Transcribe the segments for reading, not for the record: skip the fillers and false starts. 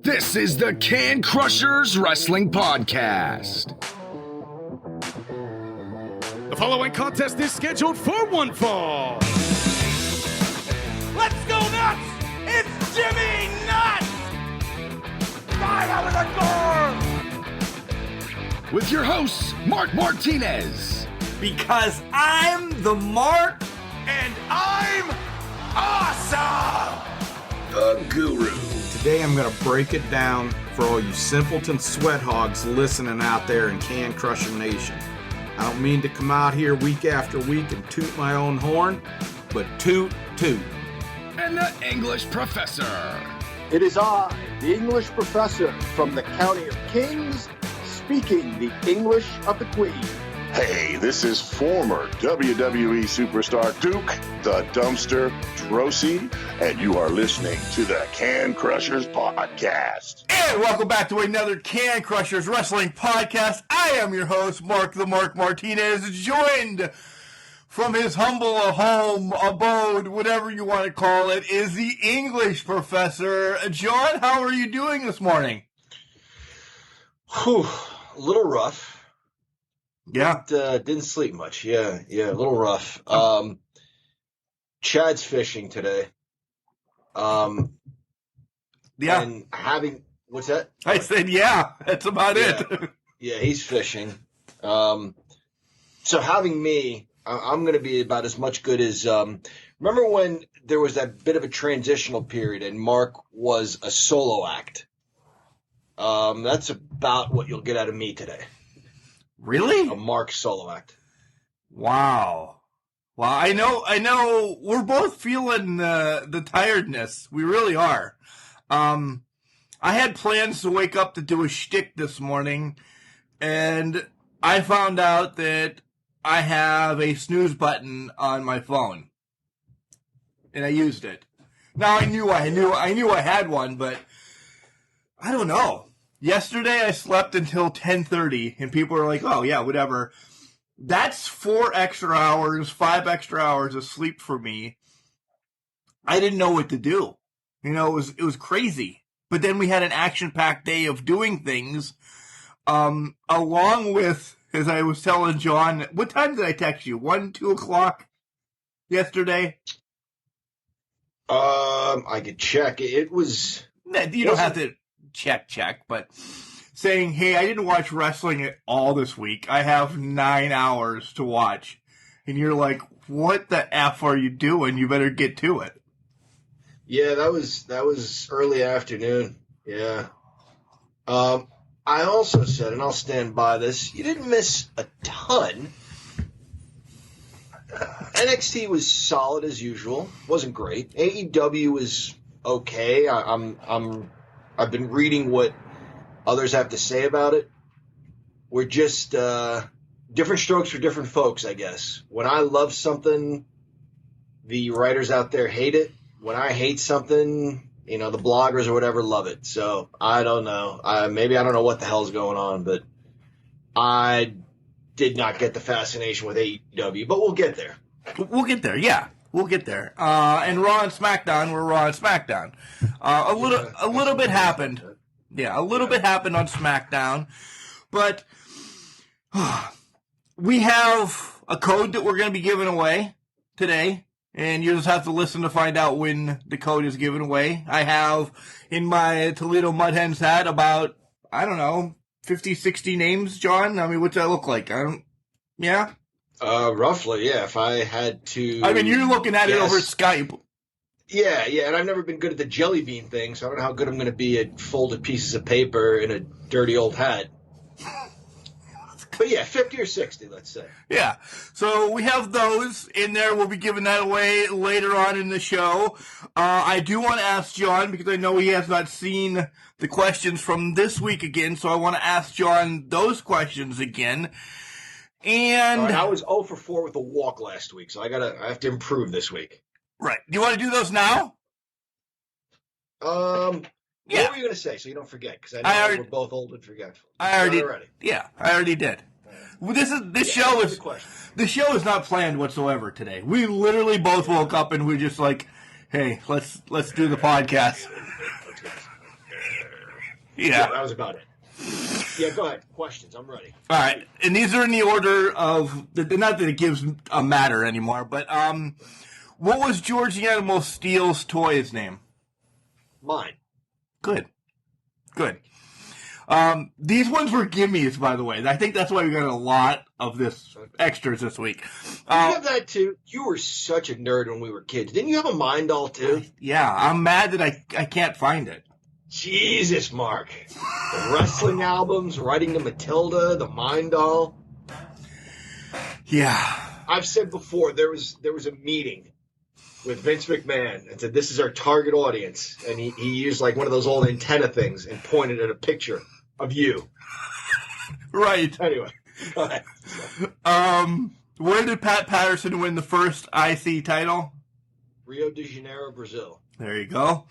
This is the Can Crushers Wrestling Podcast. The following contest is scheduled for one fall. Let's go nuts! It's Jimmy Nuts! Right out of the door! With your hosts, Mark Martinez. Because I'm the Mark and I'm awesome! The Guru. Today I'm going to break it down for all you simpleton sweat hogs listening out there in Can Crusher Nation. I don't mean to come out here week after week and toot my own horn, but toot, toot. And the English Professor. It is I, the English professor from the County of Kings, speaking the English of the Queen. Hey, this is former WWE superstar Duke, the Dumpster Drosy, and you are listening to the Can Crushers Podcast. And welcome back to another Can Crushers Wrestling Podcast. I am your host, Mark the Mark Martinez, joined from his humble home, abode, whatever you want to call it, is the English Professor. John, how are you doing this morning? Whew, a little rough. Yeah. Didn't sleep much. Yeah, a little rough. Chad's fishing today. Yeah. And what's that? I said, yeah, that's about it. Yeah, he's fishing. So having me, I'm going to be about as much good as, remember when there was that bit of a transitional period and Mark was a solo act? That's about what you'll get out of me today. Really? A Mark solo act. Wow. Well, I know we're both feeling the tiredness. We really are. I had plans to wake up to do a shtick this morning, and I found out that I have a snooze button on my phone, and I used it. Now I knew I had one, but I don't know. Yesterday I slept until 10:30, and people were like, "Oh yeah, whatever." That's 5 extra hours of sleep for me. I didn't know what to do. It was crazy. But then we had an action-packed day of doing things, along with, as I was telling John, what time did I text you? 1, 2 o'clock yesterday? I could check. It was... You don't have to check, but saying, hey, I didn't watch wrestling at all this week. I have 9 hours to watch. And you're like, what the F are you doing? You better get to it. Yeah, that was early afternoon. Yeah. I also said, and I'll stand by this, you didn't miss a ton. NXT was solid as usual. Wasn't great. AEW was okay. I've been reading what others have to say about it. We're just different strokes for different folks, I guess. When I love something, the writers out there hate it. When I hate something, the bloggers or whatever love it. So I don't know. Maybe I don't know what the hell's going on, but I did not get the fascination with AEW. But we'll get there. We'll get there. Yeah. We'll get there. And Raw and SmackDown were Raw and SmackDown. A little bit happened. Yeah, a little bit happened on SmackDown. But we have a code that we're going to be giving away today. And you just have to listen to find out when the code is given away. I have in my Toledo Mud Hens hat about, 50, 60 names, John. I mean, what's that look like? Yeah? Roughly, yeah. If I had to... I mean, you're looking at it over Skype. Yeah, and I've never been good at the jelly bean thing, so I don't know how good I'm going to be at folded pieces of paper in a dirty old hat. But yeah, 50 or 60, let's say. Yeah, so we have those in there. We'll be giving that away later on in the show. I do want to ask John, because I know he has not seen the questions from this week again, so I want to ask John those questions again. And I was 0 for 4 with a walk last week, so I have to improve this week. Right. Do you want to do those now? What were you going to say so you don't forget? Because I know we're both old and forgetful. I already did. Well, the show is not planned whatsoever today. We literally both woke up and we're just like, hey, let's do the podcast. Yeah. That was about it. Yeah, go ahead. Questions. I'm ready. All right. And these are in the order of, not that it gives a matter anymore, but what was George the Animal Steele's toy's name? Mine. Good. These ones were gimmies, by the way. I think that's why we got a lot of this extras this week. You have that too? You were such a nerd when we were kids. Didn't you have a mind doll too? Yeah, I'm mad that I can't find it. Jesus, Mark. The wrestling albums, writing to Matilda, the mind doll. Yeah. I've said before, there was a meeting with Vince McMahon and said, this is our target audience. And he used like one of those old antenna things and pointed at a picture of you. Right. Anyway, go ahead. Where did Pat Patterson win the first IC title? Rio de Janeiro, Brazil. There you go.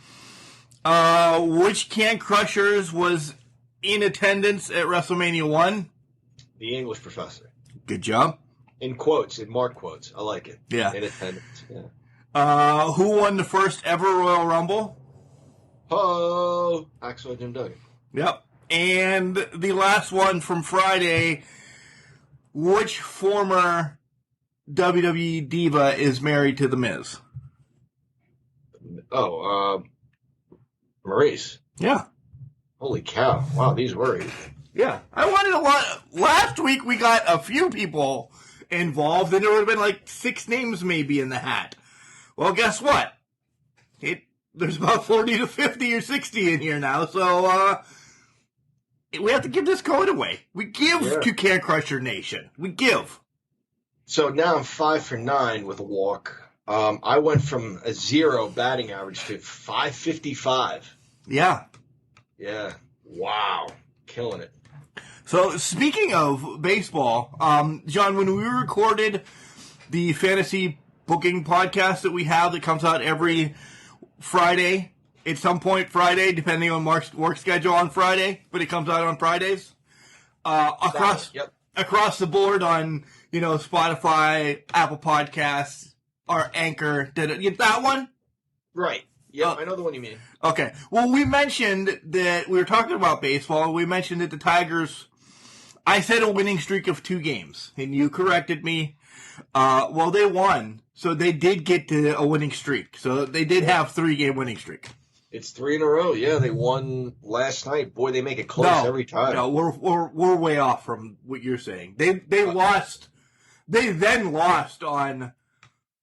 Which Can Crushers was in attendance at WrestleMania 1? The English Professor. Good job. In quotes, in mark quotes. I like it. Yeah. In attendance, yeah. Who won the first ever Royal Rumble? Oh, Axel Jim Duggan. Yep. And the last one from Friday, which former WWE diva is married to The Miz? Maurice. Yeah. Holy cow. Wow, these were easy. Yeah. I wanted a lot. Last week we got a few people involved, and there would have been like 6 names maybe in the hat. Well, guess what? There's about 40 to 50 or 60 in here now, so we have to give this code away. We give to Can Crusher Nation. We give. So now I'm 5 for 9 with a walk. I went from a 0 batting average to 555. Yeah. Yeah. Wow. Killing it. So speaking of baseball, John, when we recorded the fantasy booking podcast that we have that comes out every Friday, at some point Friday, depending on Mark's work schedule on Friday, but it comes out on Fridays. Across the board on, Spotify, Apple Podcasts, or Anchor. Did it get that one? Right. Yeah, I know the one you mean. Okay. Well, we mentioned that we were talking about baseball, and we mentioned that the Tigers, I said a winning streak of 2 games, and you corrected me. Well, they won, so they did get to a winning streak. So they did have 3-game winning streak. It's 3 in a row. Yeah, they won last night. Boy, they make it close every time. No, we're way off from what you're saying. They lost. They then lost on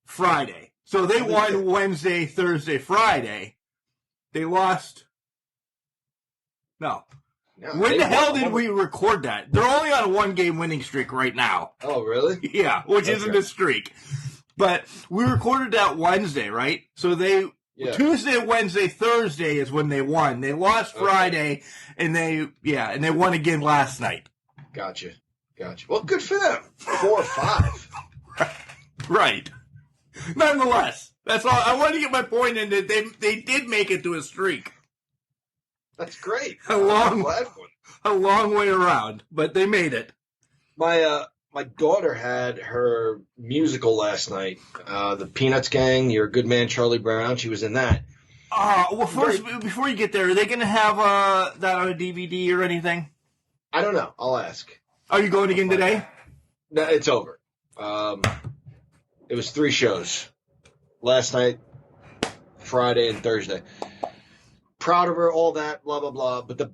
Friday. So they won Wednesday, Thursday, Friday. They lost. No. When the hell did we record that? They're only on a 1-game winning streak right now. Oh, really? Yeah, which isn't a streak. But we recorded that Wednesday, right? So Tuesday, Wednesday, Thursday is when they won. They lost Friday, and they won again last night. Gotcha. Well, good for them. 4 or 5. Right. Nonetheless, that's all. I wanted to get my point in that they did make it to a streak. That's great. A long way around, but they made it. My daughter had her musical last night. The Peanuts Gang, You're a Good Man, Charlie Brown. She was in that. Well, first, before you get there, are they going to have that on a DVD or anything? I don't know. I'll ask. Are you going again today? No, it's over. It was 3 shows. Last night, Friday, and Thursday. Proud of her, all that, blah, blah, blah. But the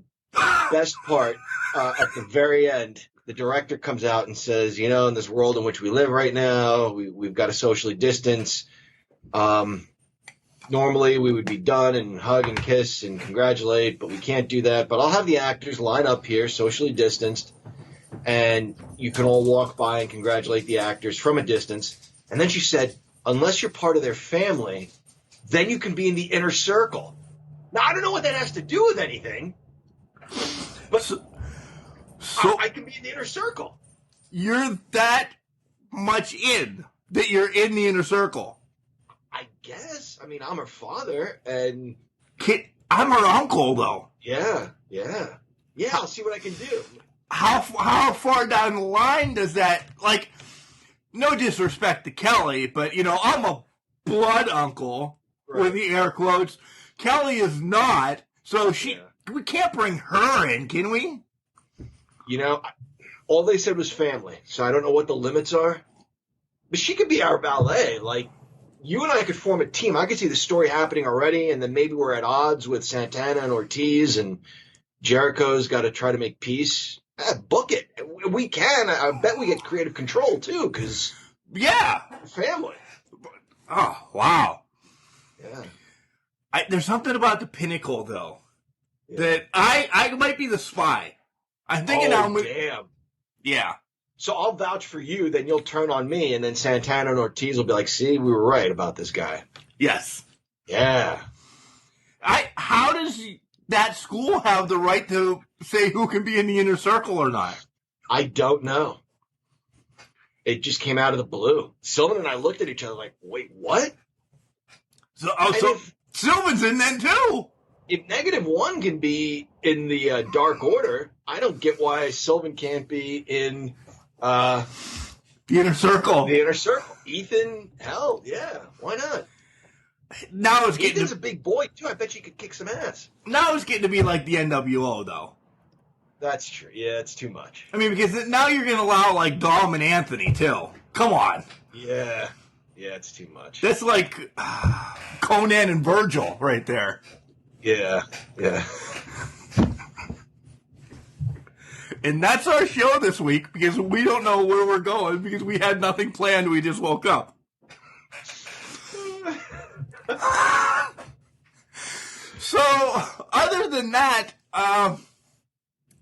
best part, at the very end, the director comes out and says, in this world in which we live right now, we've got to socially distance. Normally, we would be done and hug and kiss and congratulate, but we can't do that. But I'll have the actors line up here, socially distanced, and you can all walk by and congratulate the actors from a distance. And then she said, unless you're part of their family, then you can be in the inner circle. Now, I don't know what that has to do with anything, but so I can be in the inner circle. You're that much in that you're in the inner circle. I guess. I mean, I'm her father, and I'm her uncle, though. Yeah. I'll see what I can do. How far down the line does that, like, no disrespect to Kelly, but, I'm a blood uncle, with the air quotes. Kelly is not, so we can't bring her in, can we? You know, all they said was family, so I don't know what the limits are. But she could be our valet. Like, you and I could form a team. I could see the story happening already, and then maybe we're at odds with Santana and Ortiz, and Jericho's got to try to make peace. Book it. We can. I bet we get creative control, too, because... Yeah. Family. Oh, wow. Yeah. There's something about the Pinnacle, though, that I might be the spy. I'm thinking damn. Yeah. So I'll vouch for you, then you'll turn on me, and then Santana and Ortiz will be like, see, we were right about this guy. Yes. Yeah. How does that school have the right to say who can be in the inner circle or not? I don't know. It just came out of the blue. Sylvan and I looked at each other like, wait, what? So Sylvan's in then, too. If -1 can be in the Dark Order, I don't get why Sylvan can't be in... the inner circle. The inner circle. Ethan, hell, yeah. Why not? Now it's Ethan's a big boy, too. I bet you could kick some ass. Now it's getting to be like the NWO, though. That's true. Yeah, it's too much. I mean, because now you're going to allow, like, Dom and Anthony, too. Come on. Yeah. Yeah, it's too much. That's like Conan and Virgil right there. Yeah. Yeah. And that's our show this week, because we don't know where we're going, because we had nothing planned. We just woke up. So, other than that, I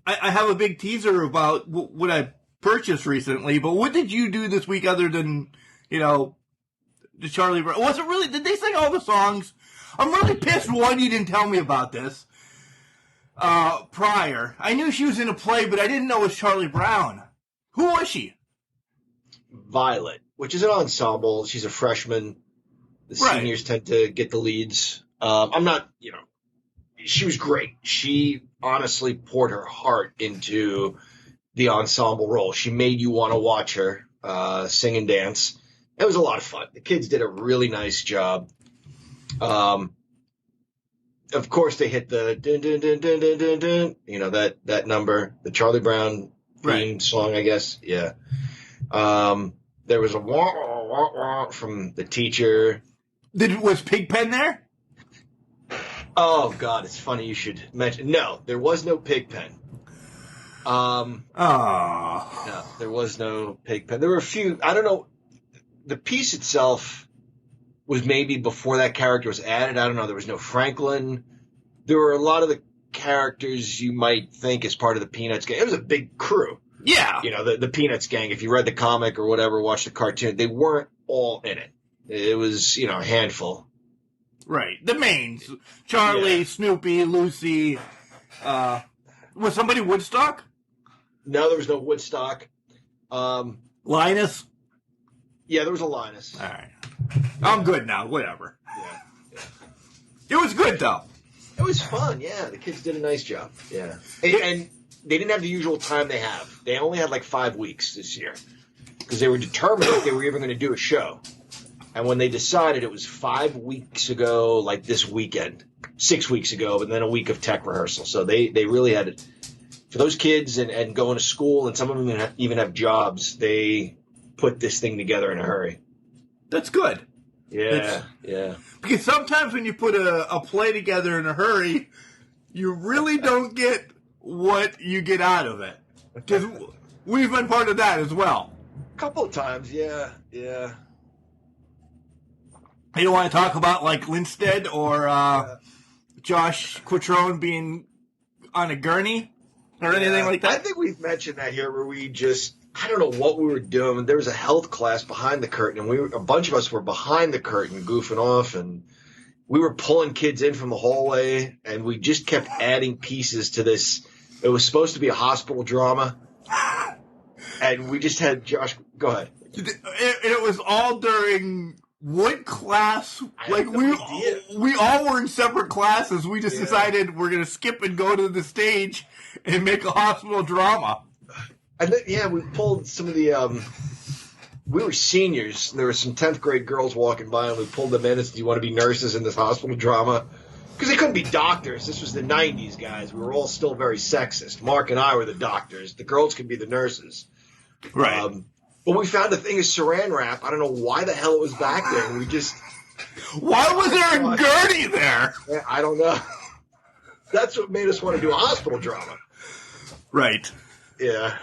have a big teaser about what I purchased recently, but what did you do this week other than, the Charlie Brown? Was it really, did they sing all the songs? I'm really pissed, one, you didn't tell me about this prior. I knew she was in a play, but I didn't know it was Charlie Brown. Who was she? Violet, which is an ensemble. She's a freshman. The seniors tend to get the leads. I'm not, she was great. She honestly poured her heart into the ensemble role. She made you want to watch her sing and dance. It was a lot of fun. The kids did a really nice job. Of course, they hit the dun, dun, dun, dun, dun, dun, dun, that number, the Charlie Brown theme song, I guess. Yeah. There was a wah, wah, wah from the teacher. Was Pigpen there? Oh, God, it's funny you should mention. No, there was no Pigpen. No, there was no Pigpen. There were a few, I don't know, the piece itself was maybe before that character was added. I don't know, there was no Franklin. There were a lot of the characters you might think as part of the Peanuts gang. It was a big crew. Yeah. The Peanuts gang, if you read the comic or whatever, watched the cartoon, they weren't all in it. It was, a handful. Right. The mains. Charlie, Snoopy, Lucy. Was somebody Woodstock? No, there was no Woodstock. Linus? Yeah, there was a Linus. All right. I'm good now. Whatever. Yeah. It was good, though. It was fun, yeah. The kids did a nice job. Yeah. And they didn't have the usual time they have. They only had like 5 weeks this year because they were determined if they were even going to do a show. And when they decided, it was 5 weeks ago, like this weekend, 6 weeks ago, and then a week of tech rehearsal. So they really had it. For those kids and going to school, and some of them even have jobs, put this thing together in a hurry. That's good. Yeah. Because sometimes when you put a play together in a hurry, you really don't get what you get out of it. Because we've been part of that as well. A couple of times, yeah. You don't want to talk about like Linstead or Josh Quattrone being on a gurney or anything like that? I think we've mentioned that here where we just, I don't know what we were doing. There was a health class behind the curtain, and a bunch of us were behind the curtain goofing off, and we were pulling kids in from the hallway, and we just kept adding pieces to this. It was supposed to be a hospital drama, and we just had Josh, go ahead. It was all during what class? Like we all were in separate classes. We just decided we're going to skip and go to the stage and make a hospital drama. And then, we pulled some of the, we were seniors. There were some 10th grade girls walking by, and we pulled them in and said, do you want to be nurses in this hospital drama? because they couldn't be doctors. This was the 90s, guys. We were all still very sexist. Mark and I were the doctors. The girls could be the nurses. Right. But we found a thing of saran wrap. I don't know why the hell it was back there. And we just... Why was there a gurney there? I don't know. That's what made us want to do a hospital drama. Right. Yeah.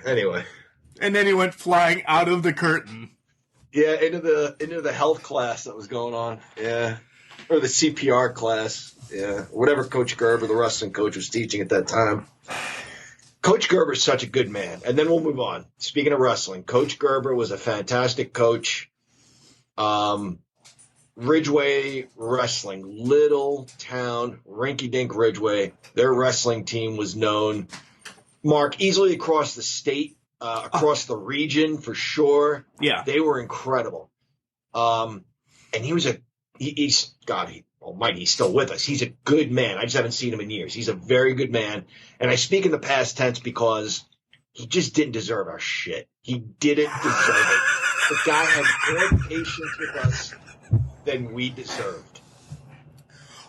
Anyway. And then he went flying out of the curtain. Yeah, into the health class that was going on. Yeah. Or the CPR class. Yeah. Whatever Coach Gerber, the wrestling coach, was teaching at that time. Coach Gerber is such a good man. And then we'll move on. Speaking of wrestling, Coach Gerber was a fantastic coach. Ridgeway Wrestling, little town, rinky-dink Ridgeway. Their wrestling team was known, Mark, easily across the state, across the region for sure. Yeah. They were incredible. And he was he's still with us. He's a good man. I just haven't seen him in years. He's a very good man. And I speak in the past tense because he just didn't deserve our shit. He didn't deserve it. The guy had more patience with us than we deserved.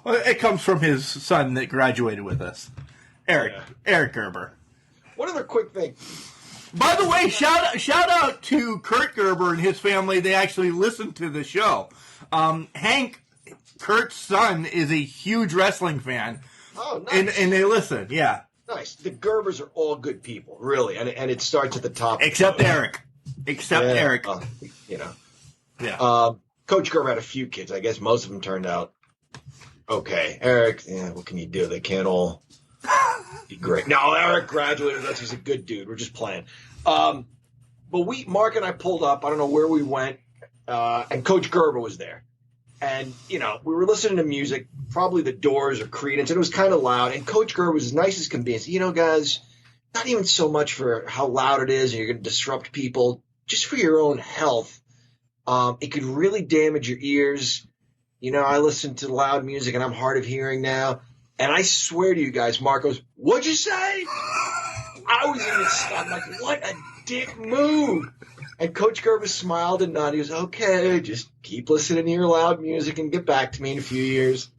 Well, it comes from his son that graduated with us, Eric Gerber. One other quick thing. By the way, shout out to Kurt Gerber and his family. They actually listen to the show. Hank, Kurt's son, is a huge wrestling fan. Oh, nice. And they listen, yeah. Nice. The Gerbers are all good people, really, and it starts at the top. Except Eric. Eric. Yeah. Coach Gerber had a few kids. I guess most of them turned out okay. Eric, what can you do? They can't all be great. No, Eric graduated with us. He's a good dude. We're just playing. But Mark and I pulled up. I don't know where we went, and Coach Gerber was there. And, we were listening to music, probably the Doors or Creedence, and it was kind of loud. And Coach Gerber was as nice as can be. And said, guys, not even so much for how loud it is and you're going to disrupt people, just for your own health. It could really damage your ears. I listen to loud music and I'm hard of hearing now. And I swear to you guys, Mark goes, "What'd you say?" I was even stunned, like, what a dick move. And Coach Gerber smiled and nodded. He was, "Okay, just keep listening to your loud music and get back to me in a few years."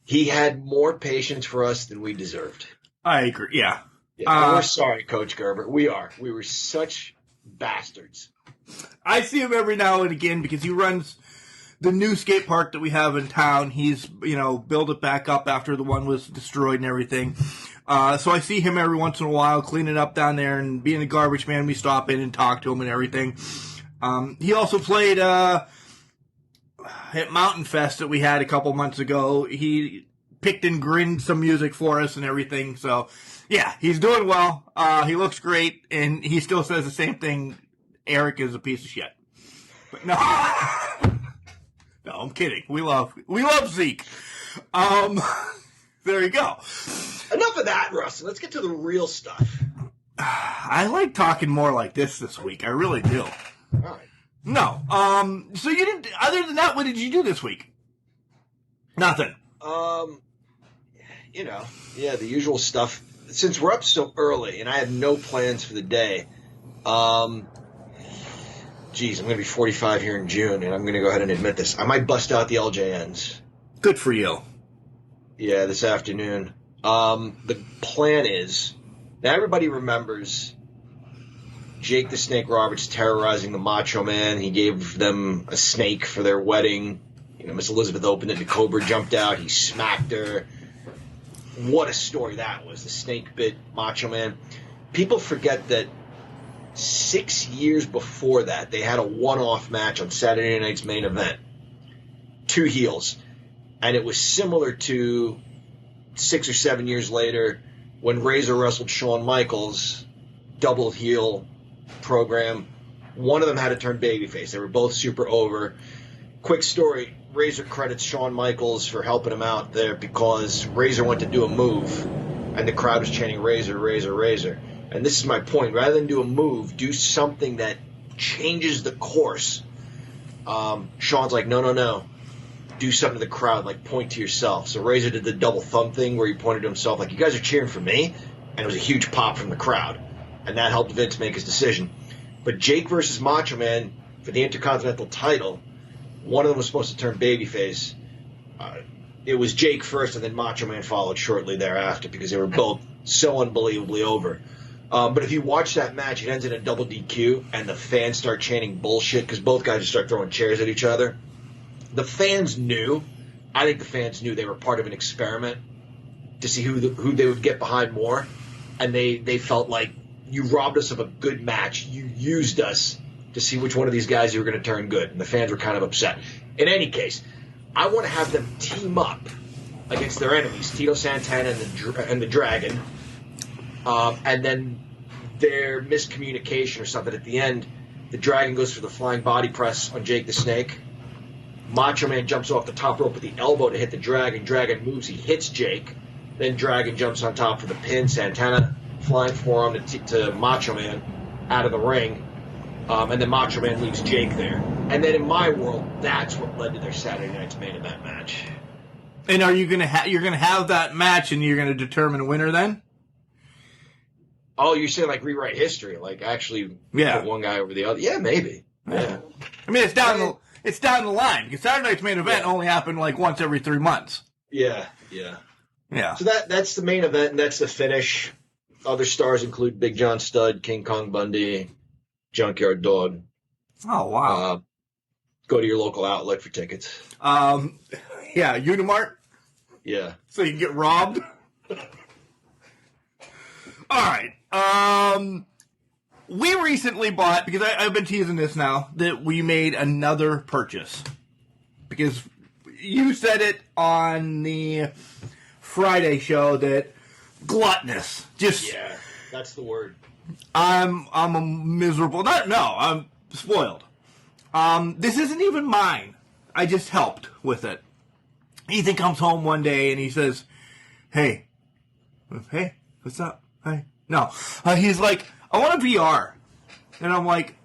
He had more patience for us than we deserved. I agree, yeah. We're sorry, Coach Gerber. We are. We were such bastards. I see him every now and again because he runs the new skate park that we have in town. He's, built it back up after the one was destroyed and everything. So I see him every once in a while cleaning up down there, and being a garbage man, we stop in and talk to him and everything. He also played at Mountain Fest that we had a couple months ago. He picked and grinned some music for us and everything. So, yeah, he's doing well. He looks great, and he still says the same thing. Eric is a piece of shit. But no. No, I'm kidding. We love Zeke. There you go. Enough of that, Russ. Let's get to the real stuff. I like talking more like this week. I really do. All right. No. So you didn't, other than that, what did you do this week? Nothing. The usual stuff. Since we're up so early and I have no plans for the day, I'm going to be 45 here in June, and I'm going to go ahead and admit this. I might bust out the LJNs. Good for you. Yeah, this afternoon. The plan is, now everybody remembers Jake the Snake Roberts terrorizing the Macho Man. He gave them a snake for their wedding. Miss Elizabeth opened it, the cobra jumped out, he smacked her. What a story that was, the snake bit Macho Man. People forget that 6 years before that, they had a one-off match on Saturday night's main event. 2 heels. And it was similar to 6 or 7 years later when Razor wrestled Shawn Michaels, double heel program. One of them had to turn babyface. They were both super over. Quick story, Razor credits Shawn Michaels for helping him out there because Razor went to do a move and the crowd was chanting Razor, Razor, Razor. And this is my point. Rather than do a move, do something that changes the course. Shawn's like, no. Do something to the crowd, like point to yourself. So Razor did the double thumb thing where he pointed to himself like, you guys are cheering for me? And it was a huge pop from the crowd. And that helped Vince make his decision. But Jake versus Macho Man for the Intercontinental title, one of them was supposed to turn babyface. it was Jake first, and then Macho Man followed shortly thereafter because they were both so unbelievably over. But if you watch that match, it ends in a double DQ, and the fans start chanting bullshit because both guys just start throwing chairs at each other. The fans knew. I think the fans knew they were part of an experiment to see who they would get behind more, and they felt like you robbed us of a good match. You used us to see which one of these guys you were going to turn good, and the fans were kind of upset. In any case, I want to have them team up against their enemies, Tito Santana and the Dragon, and then their miscommunication or something at the end, the Dragon goes for the flying body press on Jake the Snake. Macho Man jumps off the top rope with the elbow to hit the Dragon. Dragon moves, he hits Jake. Then Dragon jumps on top for the pin. Santana flying forearm to Macho Man out of the ring. And then Macho Man leaves Jake there. And then in my world, that's what led to their Saturday night's main event match. And are you you're gonna have that match and you're gonna determine a winner then? Oh, you're saying like rewrite history, like actually put one guy over the other? Yeah, maybe. Yeah. I mean, it's down the line because Saturday night's main event only happened like once every 3 months. Yeah. So that's the main event, and that's the finish. Other stars include Big John Studd, King Kong Bundy, Junkyard Dog. Oh, wow. Go to your local outlet for tickets. Yeah, Unimart. Yeah. So you can get robbed. All right. We recently bought, because I've been teasing this now, that we made another purchase. Because you said it on the Friday show that gluttonous. Yeah, that's the word. I'm a miserable. I'm spoiled. This isn't even mine. I just helped with it. Ethan comes home one day and he says, "Hey, what's up? Hey, no." He's like, "I want a VR," and I'm like,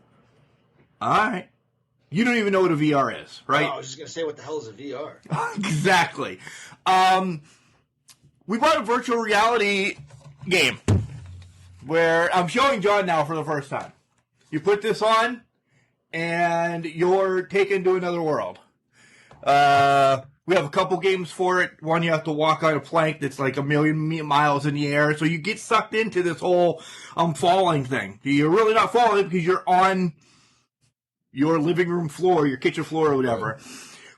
"All right." You don't even know what a VR is, right? Oh, I was just gonna say, what the hell is a VR? Exactly. We bought a virtual reality game where I'm showing John now for the first time. You put this on, and you're taken to another world. We have a couple games for it. One, you have to walk on a plank that's like 1,000,000 miles in the air, so you get sucked into this whole falling thing. You're really not falling because you're on your living room floor, your kitchen floor, or whatever.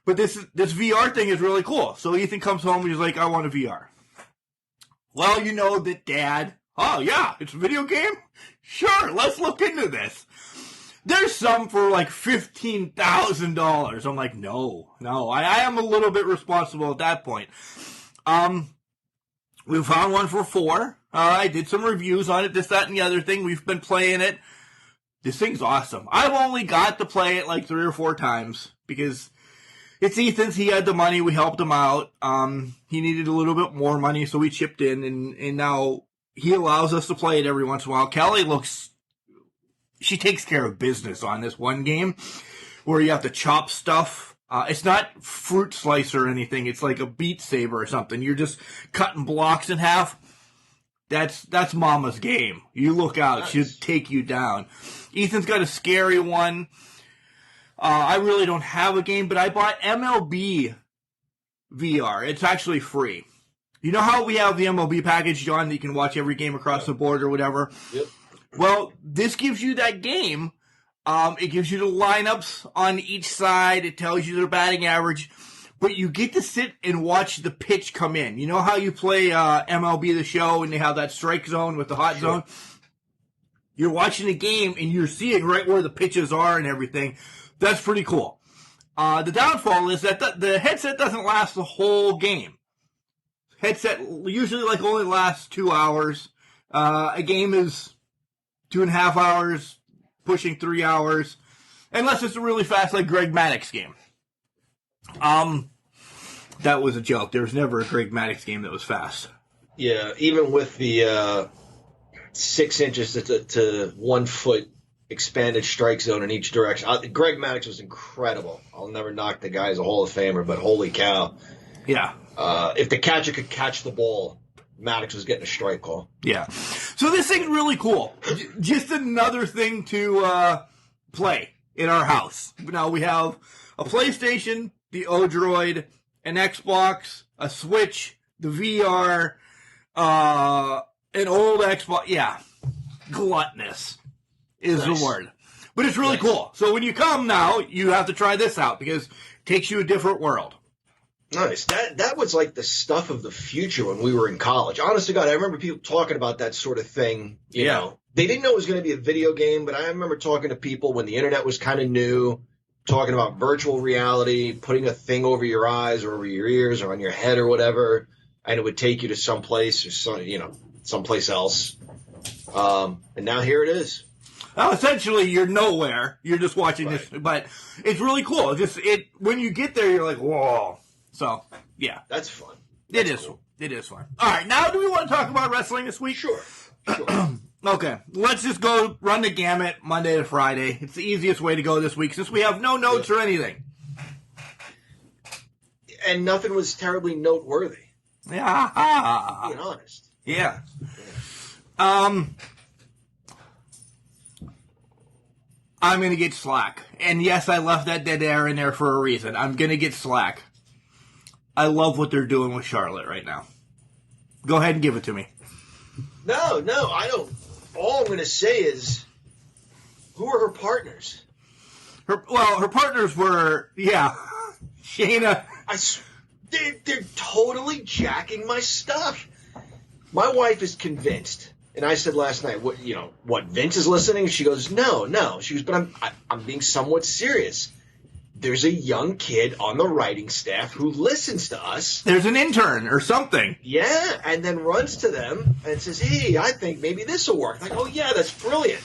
But this VR thing is really cool. So Ethan comes home and he's like, "I want a VR." Well, you know that Dad, "Oh yeah, it's a video game? Sure, let's look into this." There's some for like $15,000. I'm like, no, I am a little bit responsible at that point. We found one for $4. I did some reviews on it, this, that, and the other thing. We've been playing it. This thing's awesome. I've only got to play it like 3 or 4 times because it's Ethan's. He had the money. We helped him out. He needed a little bit more money, so we chipped in, and now he allows us to play it every once in a while. Kelly she takes care of business on this one game where you have to chop stuff. It's not fruit slice or anything. It's like a Beat Saber or something. You're just cutting blocks in half. That's Mama's game. You look out. Nice. She'll take you down. Ethan's got a scary one. I really don't have a game, but I bought MLB VR. It's actually free. You know how we have the MLB package, John, that you can watch every game across the board or whatever? Yep. Well, this gives you that game. It gives you the lineups on each side. It tells you their batting average. But you get to sit and watch the pitch come in. You know how you play MLB The Show and they have that strike zone with the hot zone? You're watching the game and you're seeing right where the pitches are and everything. That's pretty cool. The downfall is that the headset doesn't last the whole game. Headset usually like only lasts 2 hours. A game is 2.5 hours, pushing 3 hours, unless it's a really fast, like Greg Maddox game. That was a joke. There was never a Greg Maddox game that was fast. Yeah, even with the 6 inches to 1 foot expanded strike zone in each direction. Greg Maddox was incredible. I'll never knock the guy as a Hall of Famer, but holy cow. Yeah. If the catcher could catch the ball, Maddox was getting a strike call. Yeah. So this thing's really cool. Just another thing to play in our house. Now we have a PlayStation, the Odroid, an Xbox, a Switch, the VR, an old Xbox. Yeah, gluttonous is the word. But it's really cool. So when you come now, you have to try this out because it takes you a different world. Nice. That was like the stuff of the future when we were in college. Honest to God, I remember people talking about that sort of thing. You know, they didn't know it was going to be a video game, but I remember talking to people when the internet was kind of new, talking about virtual reality, putting a thing over your eyes or over your ears or on your head or whatever, and it would take you to someplace or someplace else. And now here it is. Well, essentially, you're nowhere. You're just watching this, but it's really cool. When you get there, you're like, whoa. So, yeah. That's fun. It is. Cool. It is fun. All right, now do we want to talk about wrestling this week? Sure. Okay, let's just go run the gamut Monday to Friday. It's the easiest way to go this week since we have no notes or anything. And nothing was terribly noteworthy. Yeah. Being honest. Yeah. I'm going to get slack. And yes, I left that dead air in there for a reason. I'm going to get slack. I love what they're doing with Charlotte right now. Go ahead and give it to me. No, I don't. All I'm going to say is, who are her partners? Her partners were, Shayna. They're totally jacking my stuff. My wife is convinced. And I said last night, what, Vince is listening? She goes, no. She goes, but I'm being somewhat serious. There's a young kid on the writing staff who listens to us. There's an intern or something. Yeah, and then runs to them and says, hey, I think maybe this will work. Like, oh, yeah, that's brilliant.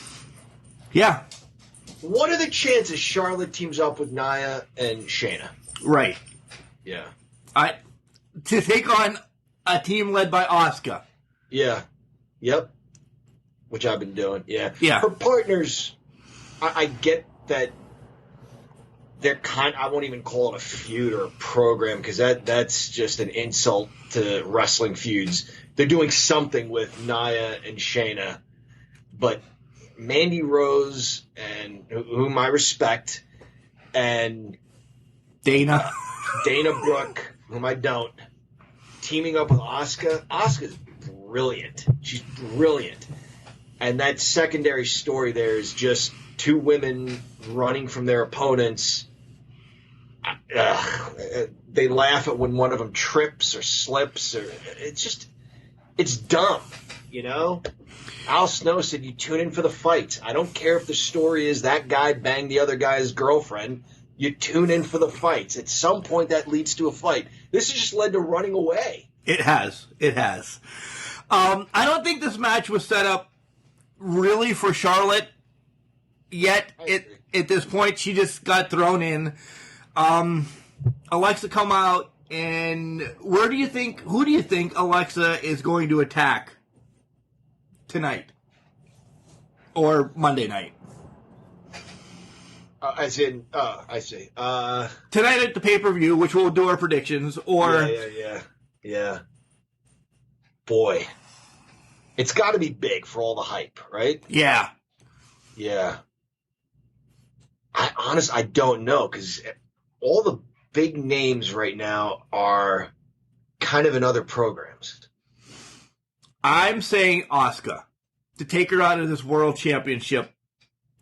Yeah. What are the chances Charlotte teams up with Nia and Shayna? Right. Yeah. To take on a team led by Asuka. Yeah. Yep. Which I've been doing. Yeah. Yeah. Her partners, I get that. They're I won't even call it a feud or a program because that's just an insult to wrestling feuds. They're doing something with Nia and Shayna, but Mandy Rose, and whom I respect, and Dana Brooke, whom I don't, teaming up with Asuka. Asuka's brilliant. She's brilliant. And that secondary story there is just two women running from their opponents. They laugh at when one of them trips or slips, or it's dumb, you know? Al Snow said you tune in for the fights. I don't care if the story is that guy banged the other guy's girlfriend. You tune in for the fights. At some point that leads to a fight. This has just led to running away. It has. I don't think this match was set up really for Charlotte yet. At this point, she just got thrown in. Alexa come out, and who do you think Alexa is going to attack tonight or Monday night? I see. Tonight at the pay-per-view, which we'll do our predictions, or... Yeah. Boy. It's got to be big for all the hype, right? Yeah. I don't know, because all the big names right now are kind of in other programs. I'm saying Asuka to take her out of this world championship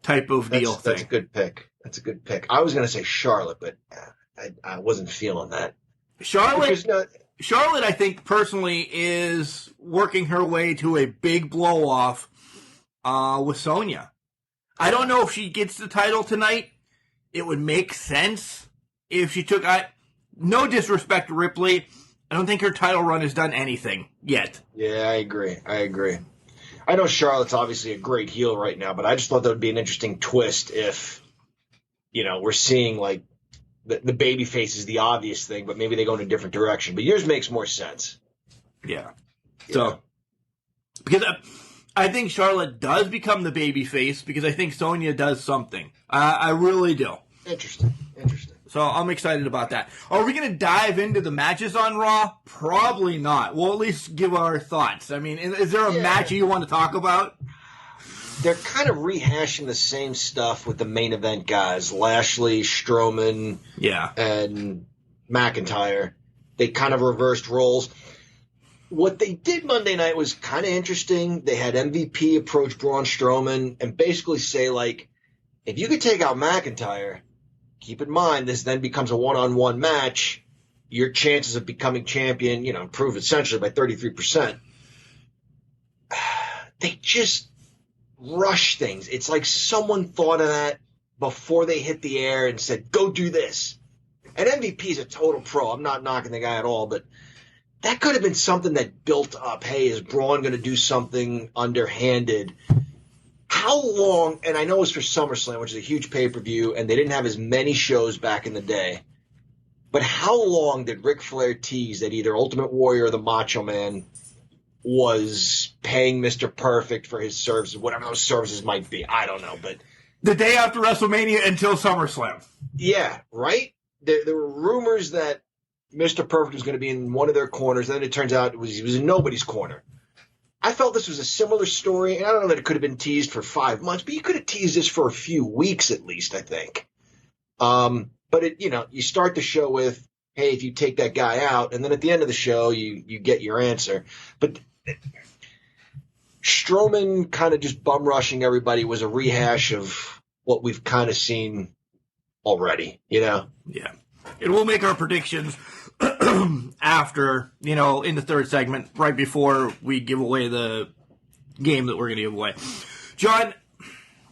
type of deal thing. That's a good pick. I was going to say Charlotte, but I wasn't feeling that. Charlotte, I think, personally, is working her way to a big blow-off with Sonya. I don't know if she gets the title tonight. It would make sense if she took... no disrespect to Ripley. I don't think her title run has done anything yet. Yeah, I agree. I know Charlotte's obviously a great heel right now, but I just thought that would be an interesting twist if, we're seeing, like, the baby face is the obvious thing, but maybe they go in a different direction. But yours makes more sense. Yeah. So, because I think Charlotte does become the baby face because I think Sonya does something. I really do. Interesting. So I'm excited about that. Are we going to dive into the matches on Raw? Probably not. We'll at least give our thoughts. I mean, is there a match you want to talk about? They're kind of rehashing the same stuff with the main event guys, Lashley, Strowman, and McIntyre. they kind of reversed roles. What they did Monday night was kind of interesting. They had MVP approach Braun Strowman and basically say, like, if you could take out McIntyre, keep in mind this then becomes a one-on-one match. Your chances of becoming champion, improve essentially by 33%. They just rush things. It's like someone thought of that before they hit the air and said, go do this. And MVP is a total pro. I'm not knocking the guy at all, but that could have been something that built up. Hey, is Braun going to do something underhanded? How long, and I know it was for SummerSlam, which is a huge pay-per-view, and they didn't have as many shows back in the day, but how long did Ric Flair tease that either Ultimate Warrior or the Macho Man was paying Mr. Perfect for his services, whatever those services might be? I don't know, but... The day after WrestleMania until SummerSlam. Yeah, right? There were rumors that Mr. Perfect was going to be in one of their corners, and then it turns out he was in nobody's corner. I felt this was a similar story, and I don't know that it could have been teased for 5 months, but you could have teased this for a few weeks at least, I think. But you start the show with, hey, if you take that guy out, and then at the end of the show, you get your answer. But Strowman kind of just bum rushing everybody was a rehash of what we've kind of seen already, Yeah. And we'll make our predictions after, in the third segment, right before we give away the game that we're going to give away. John,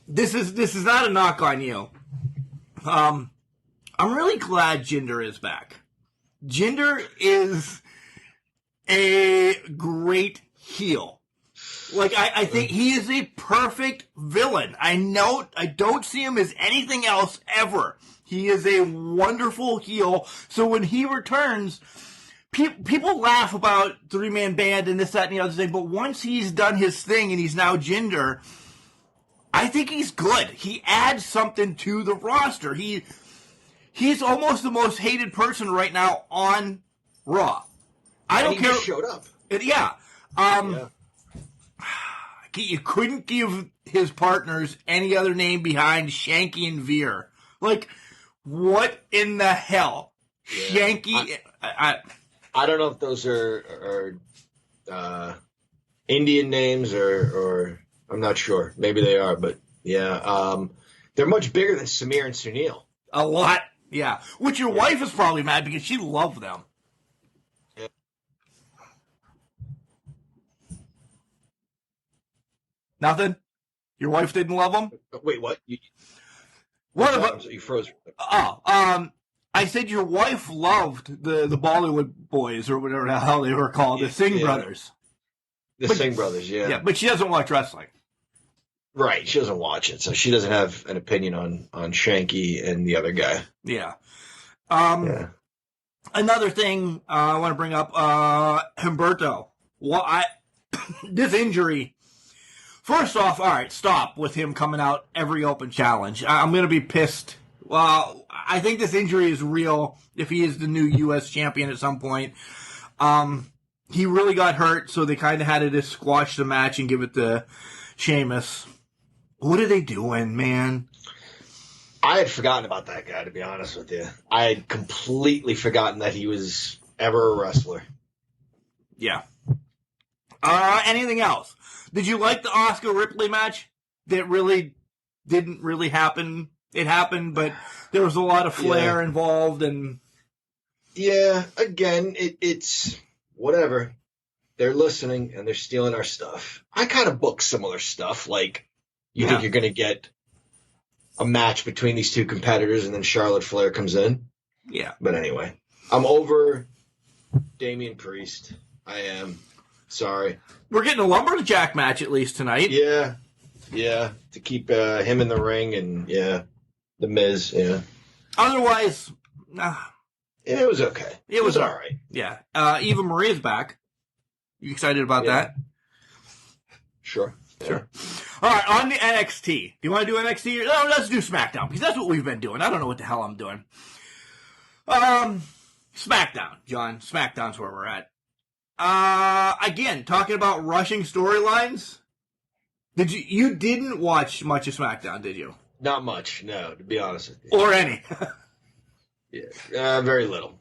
this is not a knock on you. I'm really glad Jinder is back. Jinder is a great heel. Like, I think he is a perfect villain. I don't see him as anything else ever. He is a wonderful heel. So when he returns, people laugh about three-man band and this, that, and the other thing. But once he's done his thing and he's now Jinder, I think he's good. He adds something to the roster. He's almost the most hated person right now on Raw. I don't care. He showed up. Yeah. You couldn't give his partners any other name behind Shanky and Veer. Like, what in the hell? Yeah. Shanky. I don't know if those are Indian names or I'm not sure. Maybe they are, but yeah. They're much bigger than Samir and Sunil. A lot. Yeah. Which your wife is probably mad because she loved them. Yeah. Nothing? Your wife didn't love them? Wait, what? You froze. I said your wife loved the Bollywood boys or whatever the hell they were called, the Singh brothers. Singh brothers, yeah. Yeah, but she doesn't watch wrestling. Right, she doesn't watch it, so she doesn't have an opinion on Shanky and the other guy. Yeah. Another thing I want to bring up, Humberto. This injury. First off, all right, stop with him coming out every open challenge. I'm going to be pissed. Well, I think this injury is real if he is the new U.S. champion at some point. He really got hurt, so they kind of had to just squash the match and give it to Sheamus. What are they doing, man? I had forgotten about that guy, to be honest with you. I had completely forgotten that he was ever a wrestler. Yeah. Anything else? Did you like the Oscar Ripley match? That really didn't really happen. It happened, but there was a lot of flair involved. And yeah, again, it's whatever. They're listening, and they're stealing our stuff. I kind of book similar stuff. Like, you think you're going to get a match between these two competitors, and then Charlotte Flair comes in? Yeah. But anyway, I'm over Damian Priest. I am. Sorry. We're getting a lumberjack match at least tonight. Yeah. To keep him in the ring and, The Miz, Otherwise, it was okay. It was all right. Yeah. Eva Maria's back. You excited about that? Sure. Sure. All right, on to NXT. Do you want to do NXT? No, let's do SmackDown, because that's what we've been doing. I don't know what the hell I'm doing. SmackDown, John. SmackDown's where we're at. Again, talking about rushing storylines. You didn't watch much of SmackDown, did you? Not much, no, to be honest with you. Or any. Very little.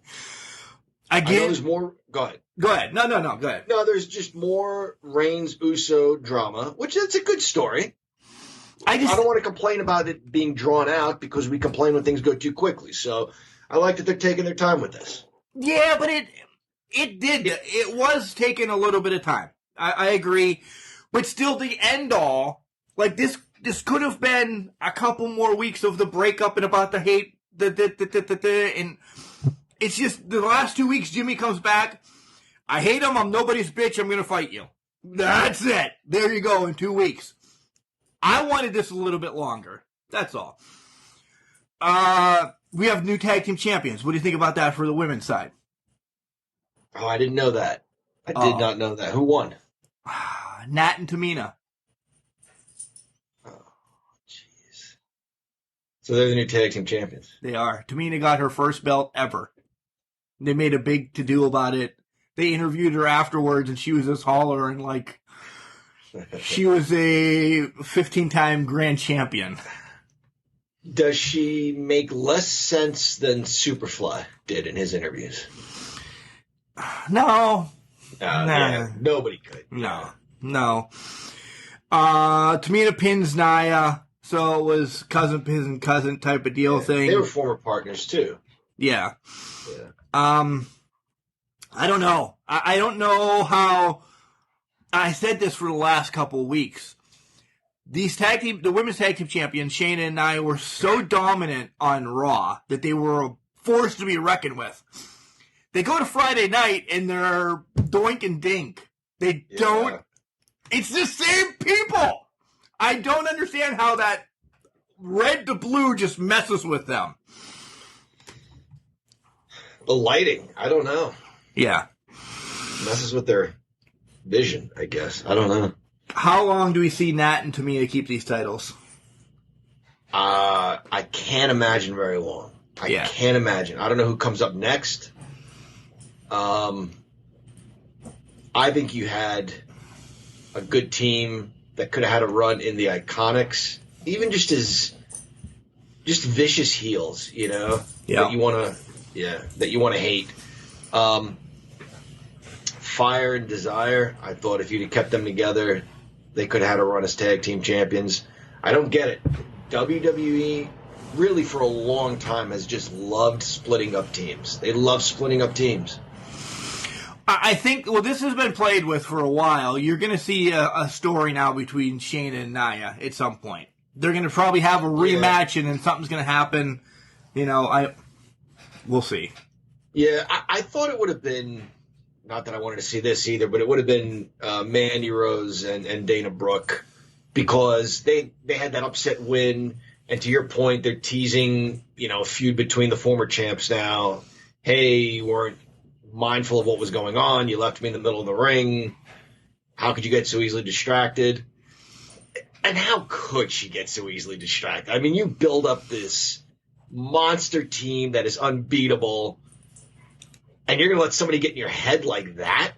I know there's more. Go ahead. Go ahead. No, go ahead. No, there's just more Reigns Uso drama, which is a good story. I don't want to complain about it being drawn out because we complain when things go too quickly. So I like that they're taking their time with this. Yeah, but it was taking a little bit of time. I agree. But still the end all, like this could have been a couple more weeks of the breakup and about the hate, and it's just the last 2 weeks Jimmy comes back. I hate him. I'm nobody's bitch. I'm going to fight you. That's it. There you go in 2 weeks. I wanted this a little bit longer. That's all. We have new tag team champions. What do you think about that for the women's side? Oh, I didn't know that. I did not know that. Who won? Nat and Tamina. Oh, jeez. So they're the new tag team champions. They are. Tamina got her first belt ever. They made a big to-do about it. They interviewed her afterwards, and she was just hollering like she was a 15-time grand champion. Does she make less sense than Superfly did in his interviews? No. Yeah, nobody could. No. Tamina pins Nia, so it was cousin pins and cousin type of deal thing. They were former partners, too. Yeah. I don't know. I don't know how. I said this for the last couple of weeks. The women's tag team champions, Shayna and Nia, were so dominant on Raw that they were a force to be reckoned with. They go to Friday night and they're doink and dink. They don't. It's the same people. I don't understand how that red to blue just messes with them. The lighting, I don't know. Yeah. Messes with their vision, I guess. I don't know. How long do we see Nat and Tamina keep these titles? I can't imagine very long. I can't imagine. I don't know who comes up next. I think you had a good team that could have had a run in the Iconics, even just vicious heels, you know, that you want to hate. Fire and Desire, I thought if you'd have kept them together, they could have had a run as tag team champions. I don't get it. WWE really for a long time has just loved splitting up teams. They love splitting up teams. I think, this has been played with for a while. You're going to see a story now between Shayna and Nia at some point. They're going to probably have a rematch and then something's going to happen. You know, we'll see. Yeah, I thought it would have been, not that I wanted to see this either, but it would have been Mandy Rose and Dana Brooke because they had that upset win. And to your point, they're teasing, a feud between the former champs now. Hey, you weren't mindful of what was going on. You left me in the middle of the ring. How could you get so easily distracted? And how could she get so easily distracted? I mean, you build up this monster team that is unbeatable, and you're going to let somebody get in your head like that?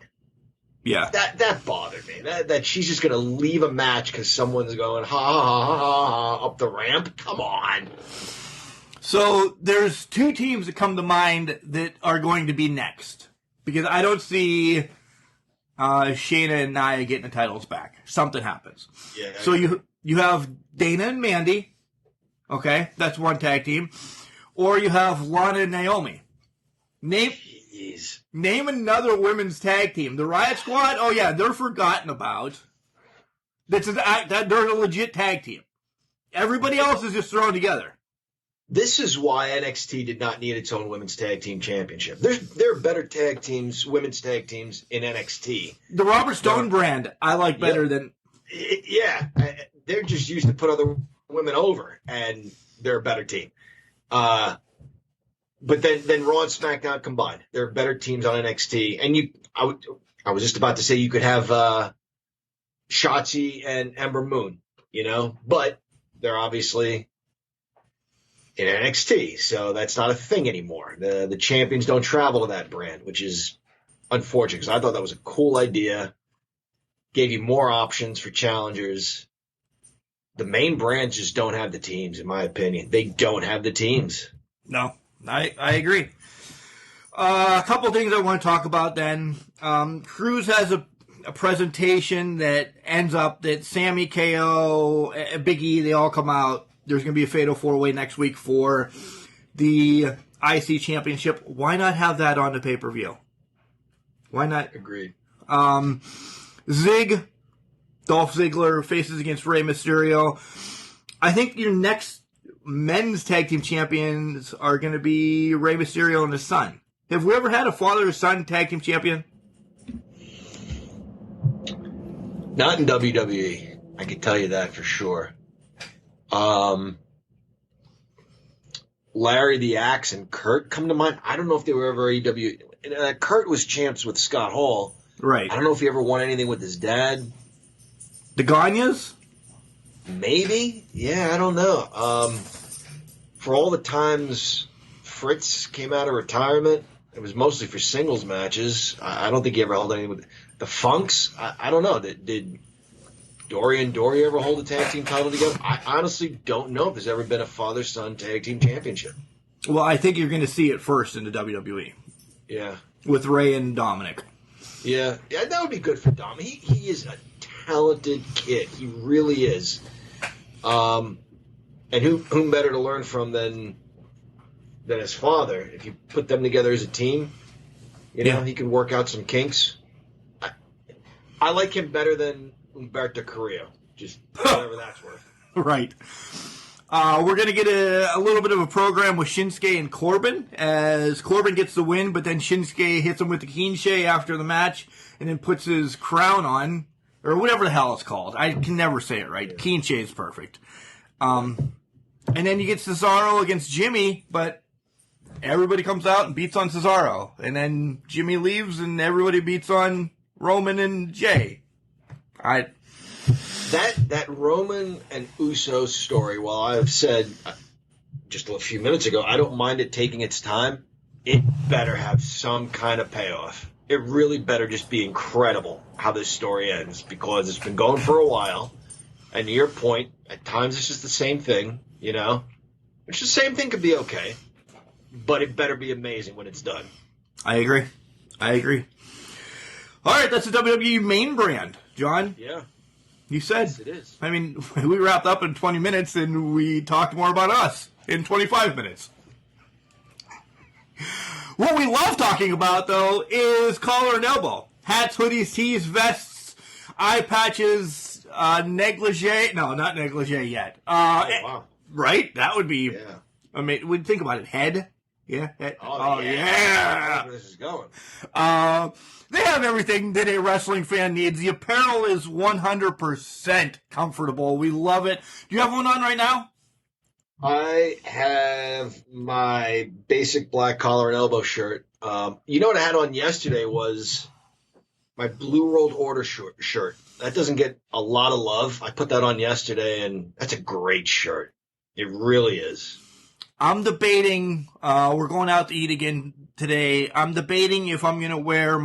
Yeah. That bothered me. That she's just going to leave a match because someone's going, ha, ha, ha, ha, ha, up the ramp? Come on. So there's two teams that come to mind that are going to be next. Because I don't see Shayna and Nia getting the titles back. Something happens. Yeah. So you have Dana and Mandy. Okay, that's one tag team. Or you have Lana and Naomi. Name another women's tag team. The Riot Squad, oh yeah, they're forgotten about. They're a legit tag team. Everybody else is just thrown together. This is why NXT did not need its own women's tag team championship. There are better tag teams, women's tag teams in NXT. The Robert Stone brand I like better than... Yeah, they're just used to put other women over, and they're a better team. But then Raw and SmackDown combined. There are better teams on NXT. And I was just about to say you could have Shotzi and Ember Moon, but they're obviously in NXT, so that's not a thing anymore. The champions don't travel to that brand, which is unfortunate because I thought that was a cool idea. Gave you more options for challengers. The main brands just don't have the teams, in my opinion. They don't have the teams. No, I agree. A couple things I want to talk about then. Cruz has a presentation that ends up that Sammy, KO, Big E, they all come out. There's going to be a Fatal 4-Way next week for the IC Championship. Why not have that on the pay-per-view? Why not? Agreed. Zig, Dolph Ziggler faces against Rey Mysterio. I think your next men's tag team champions are going to be Rey Mysterio and his son. Have we ever had a father-son tag team champion? Not in WWE. I can tell you that for sure. Larry the Axe and Kurt come to mind. I don't know if they were ever AEW. Kurt was champs with Scott Hall. Right. I don't know if he ever won anything with his dad. The Ganyas? Maybe. Yeah, I don't know. For all the times Fritz came out of retirement, it was mostly for singles matches. I don't think he ever held anything with the Funks. I don't know. Did Dory and Dory ever hold a tag team title together? I honestly don't know if there's ever been a father-son tag team championship. Well, I think you're going to see it first in the WWE. Yeah. With Ray and Dominic. Yeah, that would be good for Dom. He is a talented kid. He really is. And whom better to learn from than his father? If you put them together as a team, you know, he can work out some kinks. I like him better than Humberto Carrillo. Just whatever that's worth. Right. We're going to get a little bit of a program with Shinsuke and Corbin, as Corbin gets the win, but then Shinsuke hits him with the Kinshe after the match, and then puts his crown on, or whatever the hell it's called. I can never say it right. Yeah. Kinshe is perfect. And then you get Cesaro against Jimmy, but everybody comes out and beats on Cesaro. And then Jimmy leaves, and everybody beats on Roman and Jay. That Roman and Uso story, while I've said just a few minutes ago, I don't mind it taking its time, it better have some kind of payoff. It really better just be incredible how this story ends, because it's been going for a while, and to your point, at times it's just the same thing, you know? Which the same thing could be okay, but it better be amazing when it's done. I agree. All right, that's the WWE main brand, John. Yeah. You said. Yes, it is. I mean, we wrapped up in 20 minutes, and we talked more about us in 25 minutes. What we love talking about, though, is collar and elbow. Hats, hoodies, tees, vests, eye patches, negligee. No, not negligee yet. Wow. Right? That would be... Yeah. I mean, we'd think about it. Head? Yeah. Head. Oh, yeah. That's where this is going. They have everything that a wrestling fan needs. The apparel is 100% comfortable. We love it. Do you have one on right now? I have my basic black collar and elbow shirt. You know what I had on yesterday was my Blue World Order shirt. That doesn't get a lot of love. I put that on yesterday, and that's a great shirt. It really is. I'm debating, we're going out to eat again today. I'm debating if I'm going to wear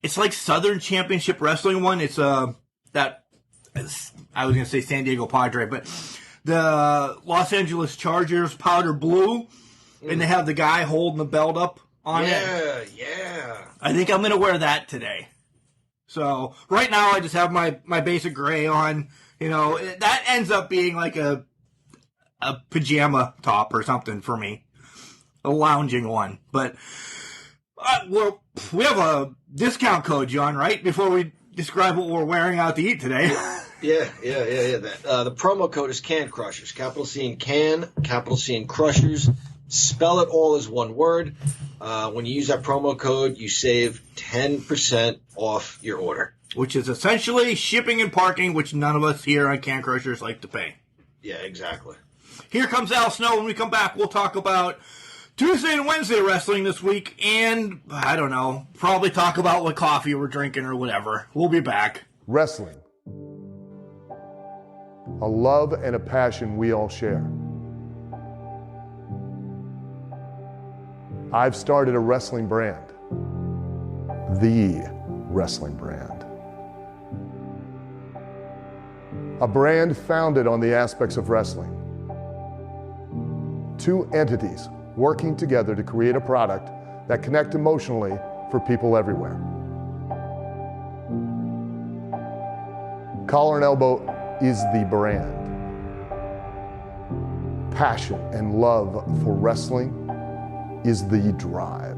it's like Southern Championship Wrestling one. It's I was going to say San Diego Padre, but the Los Angeles Chargers powder blue, and they have the guy holding the belt up on it. Yeah. I think I'm going to wear that today. So right now I just have my basic gray on. You know, that ends up being like a pajama top or something for me. A lounging one. But we have a discount code, John, right? Before we describe what we're wearing out to eat today. Yeah. The promo code is Can Crushers. Capital C in Can, capital C in Crushers. Spell it all as one word. When you use that promo code, you save 10% off your order. Which is essentially shipping and parking, which none of us here on Can Crushers like to pay. Yeah, exactly. Here comes Al Snow. When we come back, we'll talk about Tuesday and Wednesday wrestling this week, and, I don't know, probably talk about what coffee we're drinking or whatever. We'll be back. Wrestling. A love and a passion we all share. I've started a wrestling brand. The wrestling brand. A brand founded on the aspects of wrestling. Two entities working together to create a product that connect emotionally for people everywhere. Collar and Elbow is the brand. Passion and love for wrestling is the drive.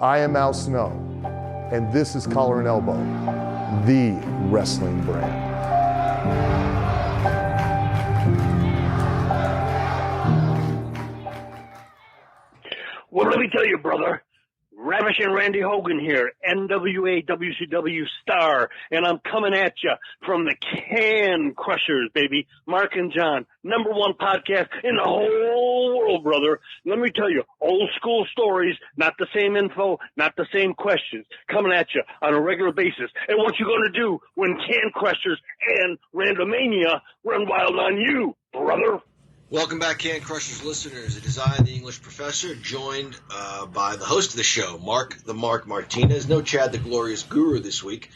I am Al Snow, and this is Collar and Elbow, the wrestling brand. Well, let me tell you, brother, Ravishing Randy Hogan here, NWA WCW star, and I'm coming at you from the Can Crushers, baby. Mark and John, #1 podcast in the whole world, brother. Let me tell you, old school stories, not the same info, not the same questions, coming at you on a regular basis. And what you going to do when Can Crushers and Randomania run wild on you, brother? Welcome back, Can Crushers listeners. It is I, the English professor, joined by the host of the show, Mark the Mark Martinez. No Chad the Glorious Guru this week.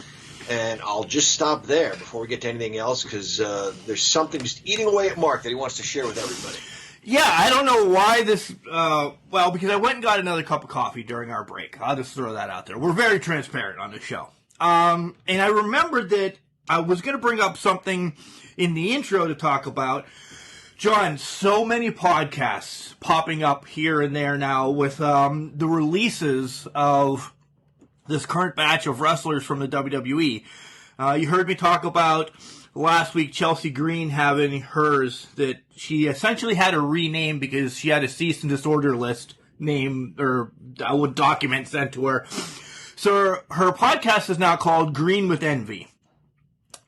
And I'll just stop there before we get to anything else, because there's something just eating away at Mark that he wants to share with everybody. Yeah, I don't know why this, because I went and got another cup of coffee during our break. I'll just throw that out there. We're very transparent on this show. And I remembered that I was going to bring up something in the intro to talk about. John, so many podcasts popping up here and there now with the releases of this current batch of wrestlers from the WWE. You heard me talk about last week Chelsea Green having hers that she essentially had to rename because she had a cease and desist list name or a document sent to her. So her podcast is now called Green with Envy.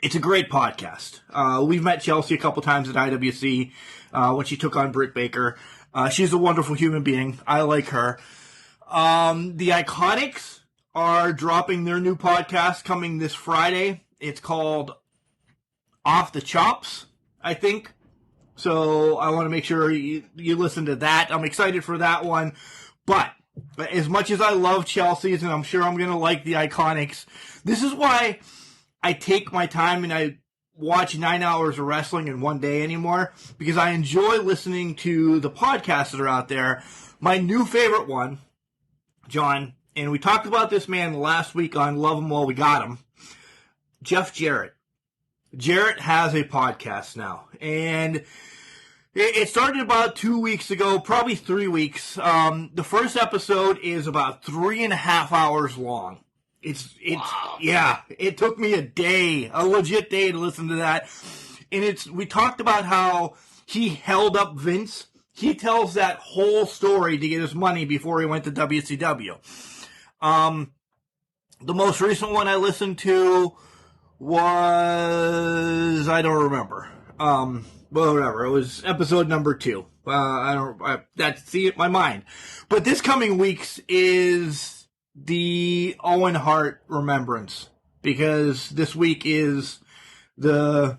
It's a great podcast. We've met Chelsea a couple times at IWC when she took on Britt Baker. She's a wonderful human being. I like her. The Iconics are dropping their new podcast coming this Friday. It's called Off the Chops, I think. So I want to make sure you listen to that. I'm excited for that one. But as much as I love Chelsea's, and I'm sure I'm going to like the Iconics, this is why I take my time and I watch 9 hours of wrestling in one day anymore, because I enjoy listening to the podcasts that are out there. My new favorite one, John, and we talked about this man last week on Love Him While We Got Him, Jeff Jarrett. Jarrett has a podcast now, and it started about 2 weeks ago, probably 3 weeks. The first episode is about 3.5 hours long. Wow. Yeah, it took me a legit day to listen to that. And we talked about how he held up Vince. He tells that whole story to get his money before he went to WCW. The most recent one I listened to was, I don't remember. Whatever. It was episode number 2. That's my mind. But this coming week's is the Owen Hart Remembrance, because this week is the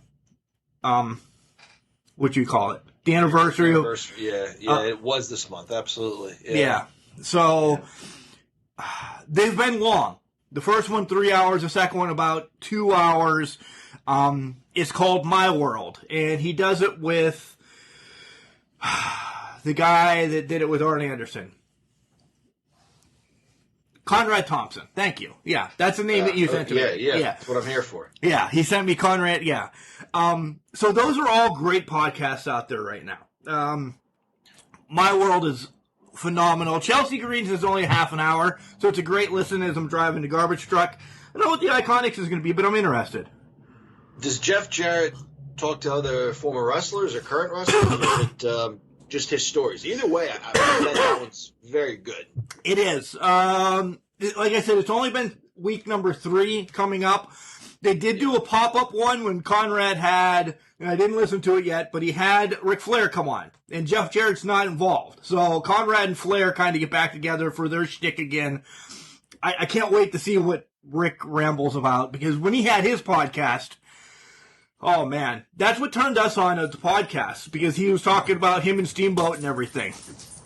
what you call it, the anniversary of. Yeah, it was this month, absolutely. Yeah. So they've been long. The first one 3 hours, the second one about 2 hours. It's called My World, and he does it with the guy that did it with Arn Anderson. Conrad Thompson. Thank you. Yeah, that's the name that you sent to me. Yeah. That's what I'm here for. Yeah, he sent me Conrad. Yeah. So those are all great podcasts out there right now. My World is phenomenal. Chelsea Green's is only half an hour, so it's a great listen as I'm driving the garbage truck. I don't know what the Iconics is going to be, but I'm interested. Does Jeff Jarrett talk to other former wrestlers or current wrestlers, or is it just his stories? Either way, I bet that one's very good. It is. Like I said, it's only been week number 3 coming up. They did do a pop-up one when Conrad had, and I didn't listen to it yet, but he had Ric Flair come on. And Jeff Jarrett's not involved. So Conrad and Flair kind of get back together for their shtick again. I can't wait to see what Rick rambles about, because when he had his podcast, oh man, that's what turned us on as the podcast, because he was talking about him and Steamboat and everything.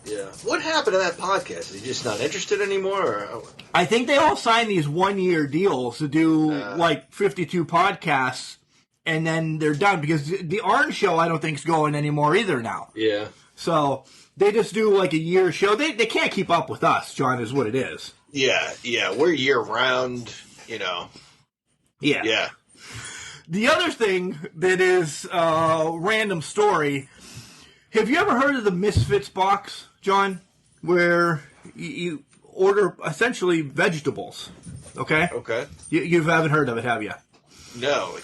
Yeah. What happened to that podcast? Is he just not interested anymore? Or? I think they all signed these 1-year deals to do like 52 podcasts, and then they're done, because the Arn Show I don't think is going anymore either now. Yeah. So They just do like a year show. They can't keep up with us, John, is what it is. Yeah, we're year round, Yeah. Yeah. The other thing that is a random story, have you ever heard of the Misfits box, John? Where you order essentially vegetables, okay? Okay. You haven't heard of it, have you? No.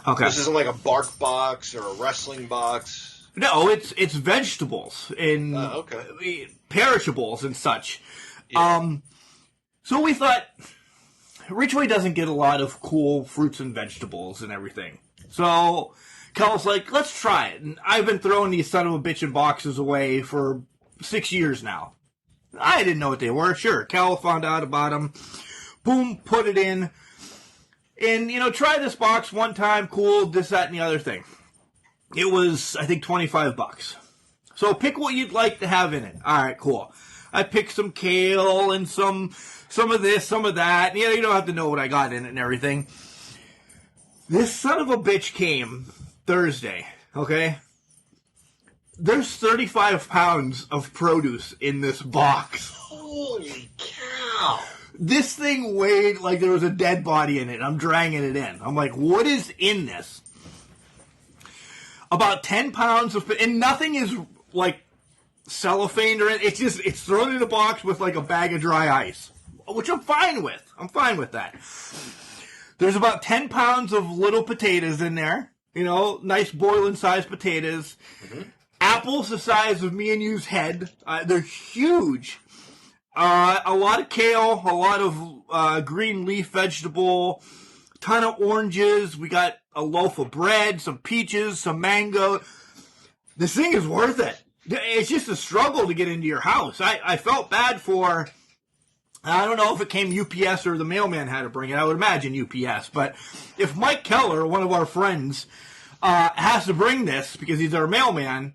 Okay. This isn't like a bark box or a wrestling box. No, it's vegetables and perishables and such. Yeah. So we thought, Ridgeway doesn't get a lot of cool fruits and vegetables and everything. So Cal's like, let's try it. And I've been throwing these son of a bitchin' boxes away for 6 years now. I didn't know what they were. Sure, Cal found out about them. Boom, put it in. And, try this box one time, cool, this, that, and the other thing. It was, I think, $25. So pick what you'd like to have in it. All right, cool. I picked some kale and some of this, some of that. You don't have to know what I got in it and everything. This son of a bitch came Thursday, okay? There's 35 pounds of produce in this box. Holy cow. This thing weighed like there was a dead body in it. I'm dragging it in. I'm like, what is in this? About 10 pounds of, and nothing is like cellophane or anything. It's thrown in a box with like a bag of dry ice, which I'm fine with. I'm fine with that. There's about 10 pounds of little potatoes in there. Nice boiling sized potatoes. Mm-hmm. Apples the size of me and you's head. They're huge. A lot of kale, a lot of green leaf vegetable, ton of oranges. We got a loaf of bread, some peaches, some mango. This thing is worth it. It's just a struggle to get into your house. I felt bad for, I don't know if it came UPS or the mailman had to bring it. I would imagine UPS. But if Mike Keller, one of our friends, has to bring this because he's our mailman,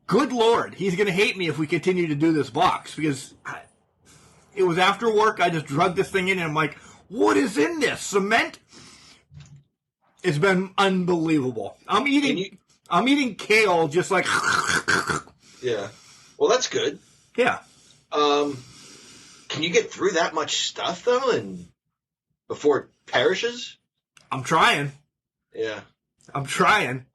good Lord, he's going to hate me if we continue to do this box because it was after work. I just drugged this thing in and I'm like, what is in this? Cement? It's been unbelievable. I'm eating kale just like. Yeah. Well, that's good. Yeah. Can you get through that much stuff though, and before it perishes? I'm trying. Yeah. I'm trying.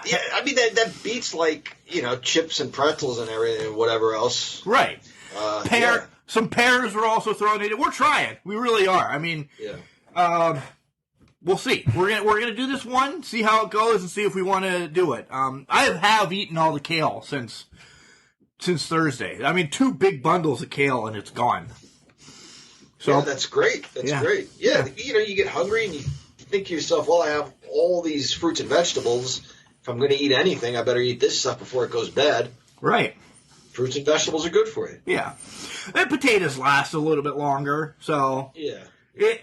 Yeah, I mean that beats like chips and pretzels and everything and whatever else. Right. Yeah. Some pears were also thrown in. We're trying. We really are. I mean, yeah. We'll see. We're gonna do this one, see how it goes, and see if we want to do it. I have eaten all the kale since Thursday. I mean, 2 big bundles of kale and it's gone. So yeah, that's great. That's great. Yeah, you get hungry and you think to yourself, well, I have all these fruits and vegetables. If I'm going to eat anything, I better eat this stuff before it goes bad. Right. Fruits and vegetables are good for you. Yeah. And potatoes last a little bit longer, so yeah.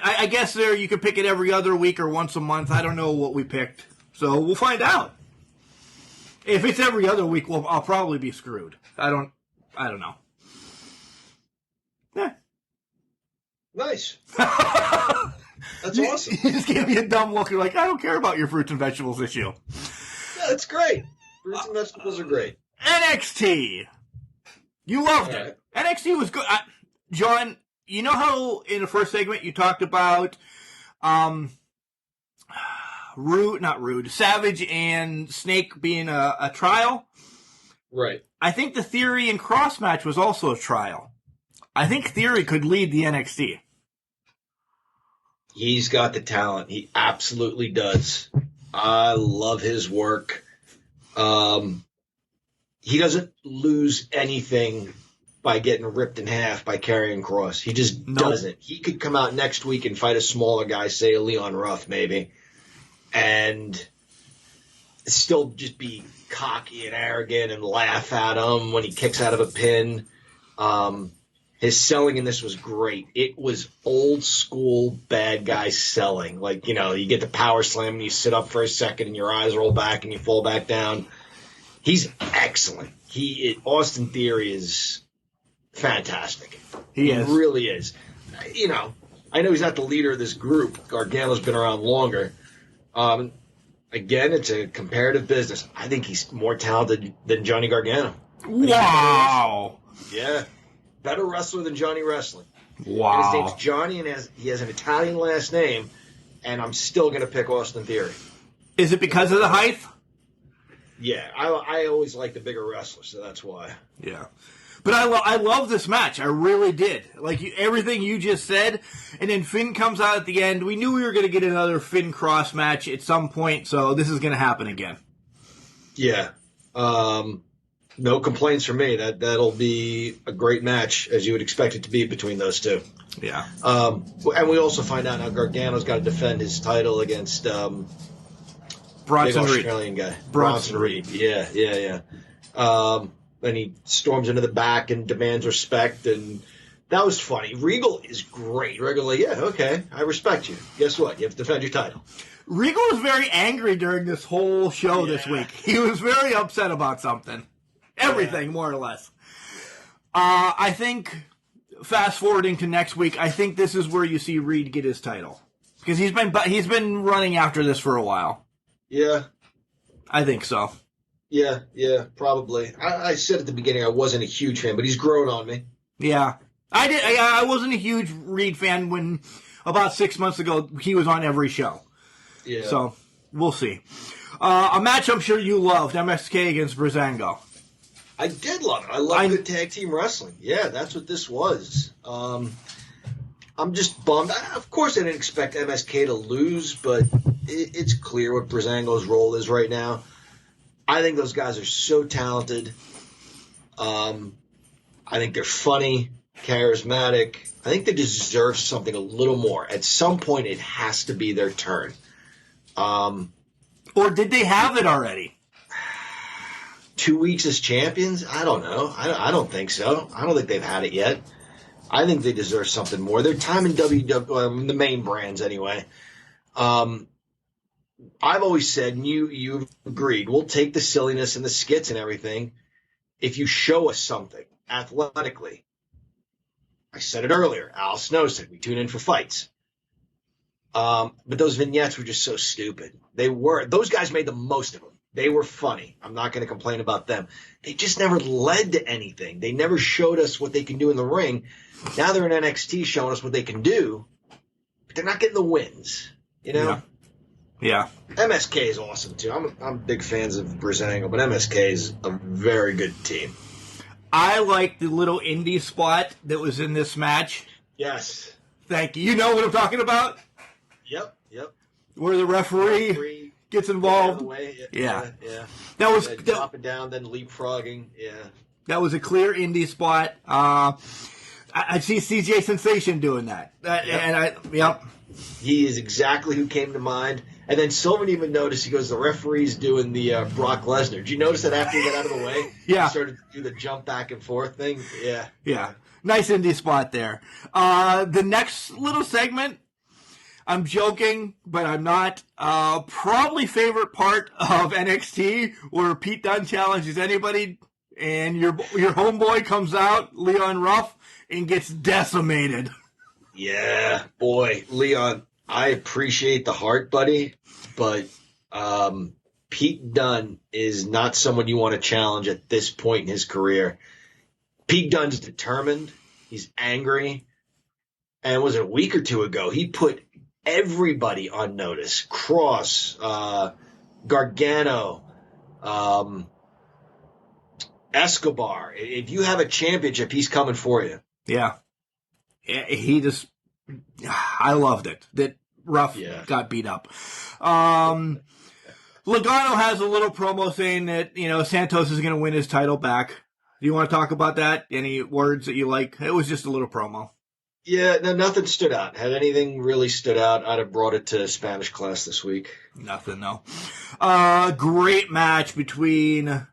I guess you can pick it every other week or once a month. I don't know what we picked, so we'll find out. If it's every other week, I'll probably be screwed. I don't know. Yeah. Nice. That's awesome. You just gave me a dumb look. You're like, I don't care about your fruits and vegetables issue. Yeah, that's great. Fruits and vegetables are great. NXT. You loved it. NXT was good. John, you know how in the first segment you talked about Savage and Snake being a trial? Right. I think the Theory and Cross match was also a trial. I think Theory could lead the NXT. He's got the talent. He absolutely does. I love his work. He doesn't lose anything by getting ripped in half by Karrion Kross. He just doesn't. He could come out next week and fight a smaller guy, say a Leon Ruff maybe, and still just be cocky and arrogant and laugh at him when he kicks out of a pin. His selling in this was great. It was old school bad guy selling. Like, you get the power slam and you sit up for a second and your eyes roll back and you fall back down. He's excellent. Austin Theory is fantastic. He is. Really is. I know he's not the leader of this group. Gargano's been around longer. Again, it's a comparative business. I think he's more talented than Johnny Gargano. Wow. Yeah. Better wrestler than Johnny Wrestling. Wow. And his name's Johnny, and he has an Italian last name, and I'm still going to pick Austin Theory. Is it because of the height? Yeah, I always like the bigger wrestlers, so that's why. Yeah. But I love this match. I really did. Like, everything you just said. And then Finn comes out at the end. We knew we were going to get another Finn Cross match at some point, so this is going to happen again. Yeah. No complaints from me. That'll be a great match, as you would expect it to be between those two. Yeah. And we also find out now Gargano's got to defend his title against Bronson big Reed. Australian guy. Bronson Reed. Yeah. And he storms into the back and demands respect, and that was funny. Regal is great. Regal, like, yeah, okay, I respect you. Guess what? You have to defend your title. Regal was very angry during this whole show this week. He was very upset about something. Everything, more or less. I think, fast forwarding to next week, I think this is where you see Reed get his title. Because he's been running after this for a while. Yeah. I think so. Yeah, probably. I said at the beginning I wasn't a huge fan, but he's grown on me. Yeah. I wasn't a huge Reed fan when, about 6 months ago, he was on every show. Yeah. So, we'll see. A match I'm sure you loved, MSK against Breezango. I did love it. I love good tag team wrestling. Yeah, that's what this was. I'm just bummed. Of course I didn't expect MSK to lose, but it's clear what Breezango's role is right now. I think those guys are so talented. I think they're funny, charismatic. I think they deserve something a little more. At some point, it has to be their turn. Or did they have it already? 2 weeks as champions? I don't know. I don't think so. I don't think they've had it yet. I think they deserve something more. Their time in WWE, the main brands anyway. I've always said, and you've agreed, we'll take the silliness and the skits and everything if you show us something athletically. I said it earlier. Al Snow said we tune in for fights. But those vignettes were just so stupid. Those guys made the most of them. They were funny. I'm not going to complain about them. They just never led to anything. They never showed us what they can do in the ring. Now they're in NXT showing us what they can do, but they're not getting the wins, you know? Yeah. MSK is awesome, too. I'm big fans of Breezango, but MSK is a very good team. I like the little indie spot that was in this match. Yes. Thank you. You know what I'm talking about? Yep. Where the referee gets involved. Yeah. That was dropping down, then leapfrogging. Yeah. That was a clear indie spot. I see CJ Sensation doing that. He is exactly who came to mind. And then Sylvan even noticed, he goes, the referee's doing the Brock Lesnar. Did you notice that after he got out of the way? Yeah. He started to do the jump back and forth thing? Yeah. Yeah. Nice indie spot there. The next little segment, I'm joking, but I'm not. Probably favorite part of NXT, where Pete Dunne challenges anybody, and your homeboy comes out, Leon Ruff, and gets decimated. Yeah, boy, Leon, I appreciate the heart, buddy, but Pete Dunne is not someone you want to challenge at this point in his career. Pete Dunne's determined. He's angry. And was it a week or two ago, he put everybody on notice. Cross, Gargano, Escobar. If you have a championship, he's coming for you. Yeah. He just, I loved it. That Ruff got beat up. Logano has a little promo saying that, Santos is going to win his title back. Do you want to talk about that? Any words that you like? It was just a little promo. Yeah, no, nothing stood out. Had anything really stood out, I'd have brought it to Spanish class this week. Nothing, no. Great match between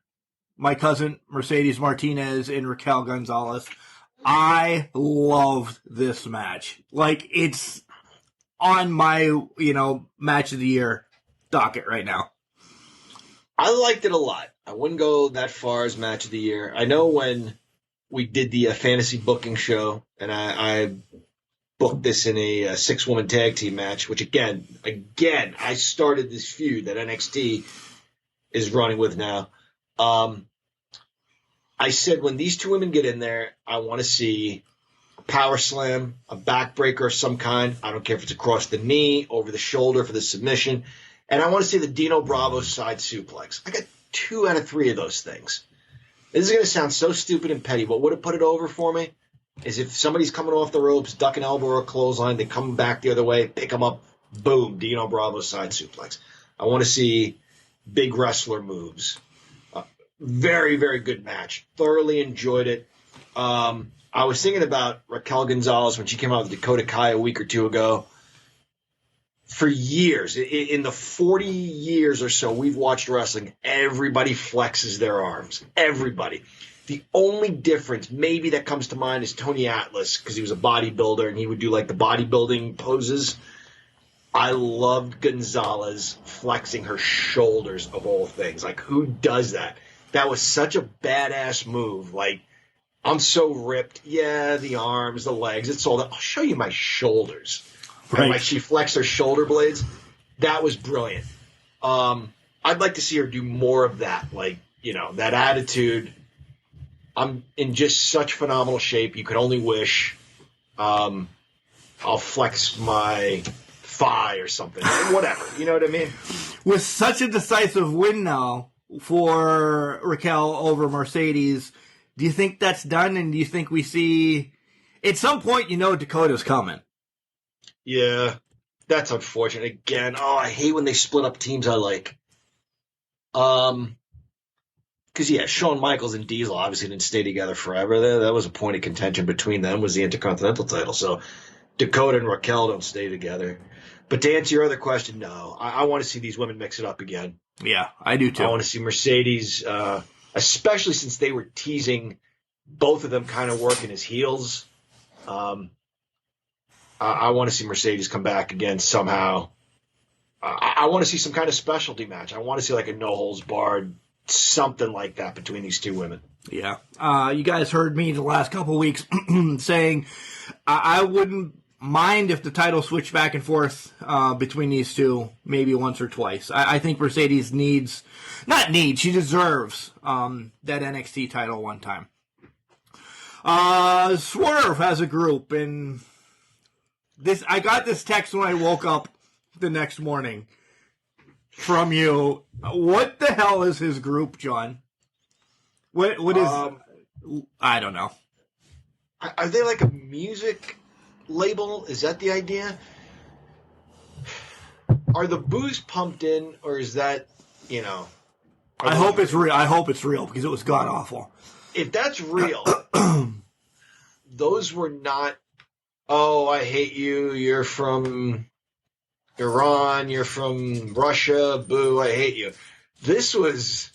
my cousin Mercedes Martinez and Raquel Gonzalez. I loved this match. Like, it's on my, match of the year docket right now. I liked it a lot. I wouldn't go that far as match of the year. I know when we did the fantasy booking show, and I booked this in a 6-woman tag team match, which again, I started this feud that NXT is running with now. I I said when these two women get in there, I want to see a power slam, a backbreaker of some kind. I don't care if it's across the knee, over the shoulder for the submission. And I want to see the Dino Bravo side suplex. I got 2 out of 3 of those things. This is going to sound so stupid and petty, but would have put it over for me is if somebody's coming off the ropes, duck an elbow or a clothesline, they come back the other way, pick them up, boom, Dino Bravo side suplex. I want to see big wrestler moves. Very, very good match. Thoroughly enjoyed it. I was thinking about Raquel Gonzalez when she came out with Dakota Kai a week or two ago. For years, in the 40 years or so we've watched wrestling, everybody flexes their arms. Everybody. The only difference maybe that comes to mind is Tony Atlas, because he was a bodybuilder and he would do like the bodybuilding poses. I loved Gonzalez flexing her shoulders of all things. Like, who does that? That was such a badass move. Like, I'm so ripped. Yeah, the arms, the legs, it's all that. I'll show you my shoulders. Right. And like she flexed her shoulder blades. That was brilliant. I'd like to see her do more of that. Like, you know, that attitude. I'm in just such phenomenal shape. You could only wish. I'll flex my thigh or something. Whatever. You know what I mean? With such a decisive win now for Raquel over Mercedes, do you think that's done? And do you think we see at some point, you know, Dakota's coming? Yeah, that's unfortunate. Again, I hate when they split up teams I like. Because, yeah, Shawn Michaels and Diesel obviously didn't stay together forever. That was a point of contention between them, was the Intercontinental title. So Dakota and Raquel don't stay together. But to answer your other question, no. I want to see these women mix it up again. Yeah, I do too. I want to see Mercedes, especially since they were teasing both of them kind of working as heels. I want to see Mercedes come back again somehow. I want to see some kind of specialty match. I want to see like a no-holds-barred, something like that between these two women. Yeah. You guys heard me the last couple of weeks saying I wouldn't mind if the title switched back and forth between these two maybe once or twice. I think Mercedes she deserves that NXT title one time. Swerve has a group, and I got this text when I woke up the next morning from you. What the hell is his group, John? What is? I don't know. Are they like a music label? Is that the idea? Are the boos pumped in, or is that, you know? I hope it's real. I hope it's real because it was god awful. If that's real, those were not. Oh, I hate you. You're from Iran. You're from Russia. Boo, I hate you. This was,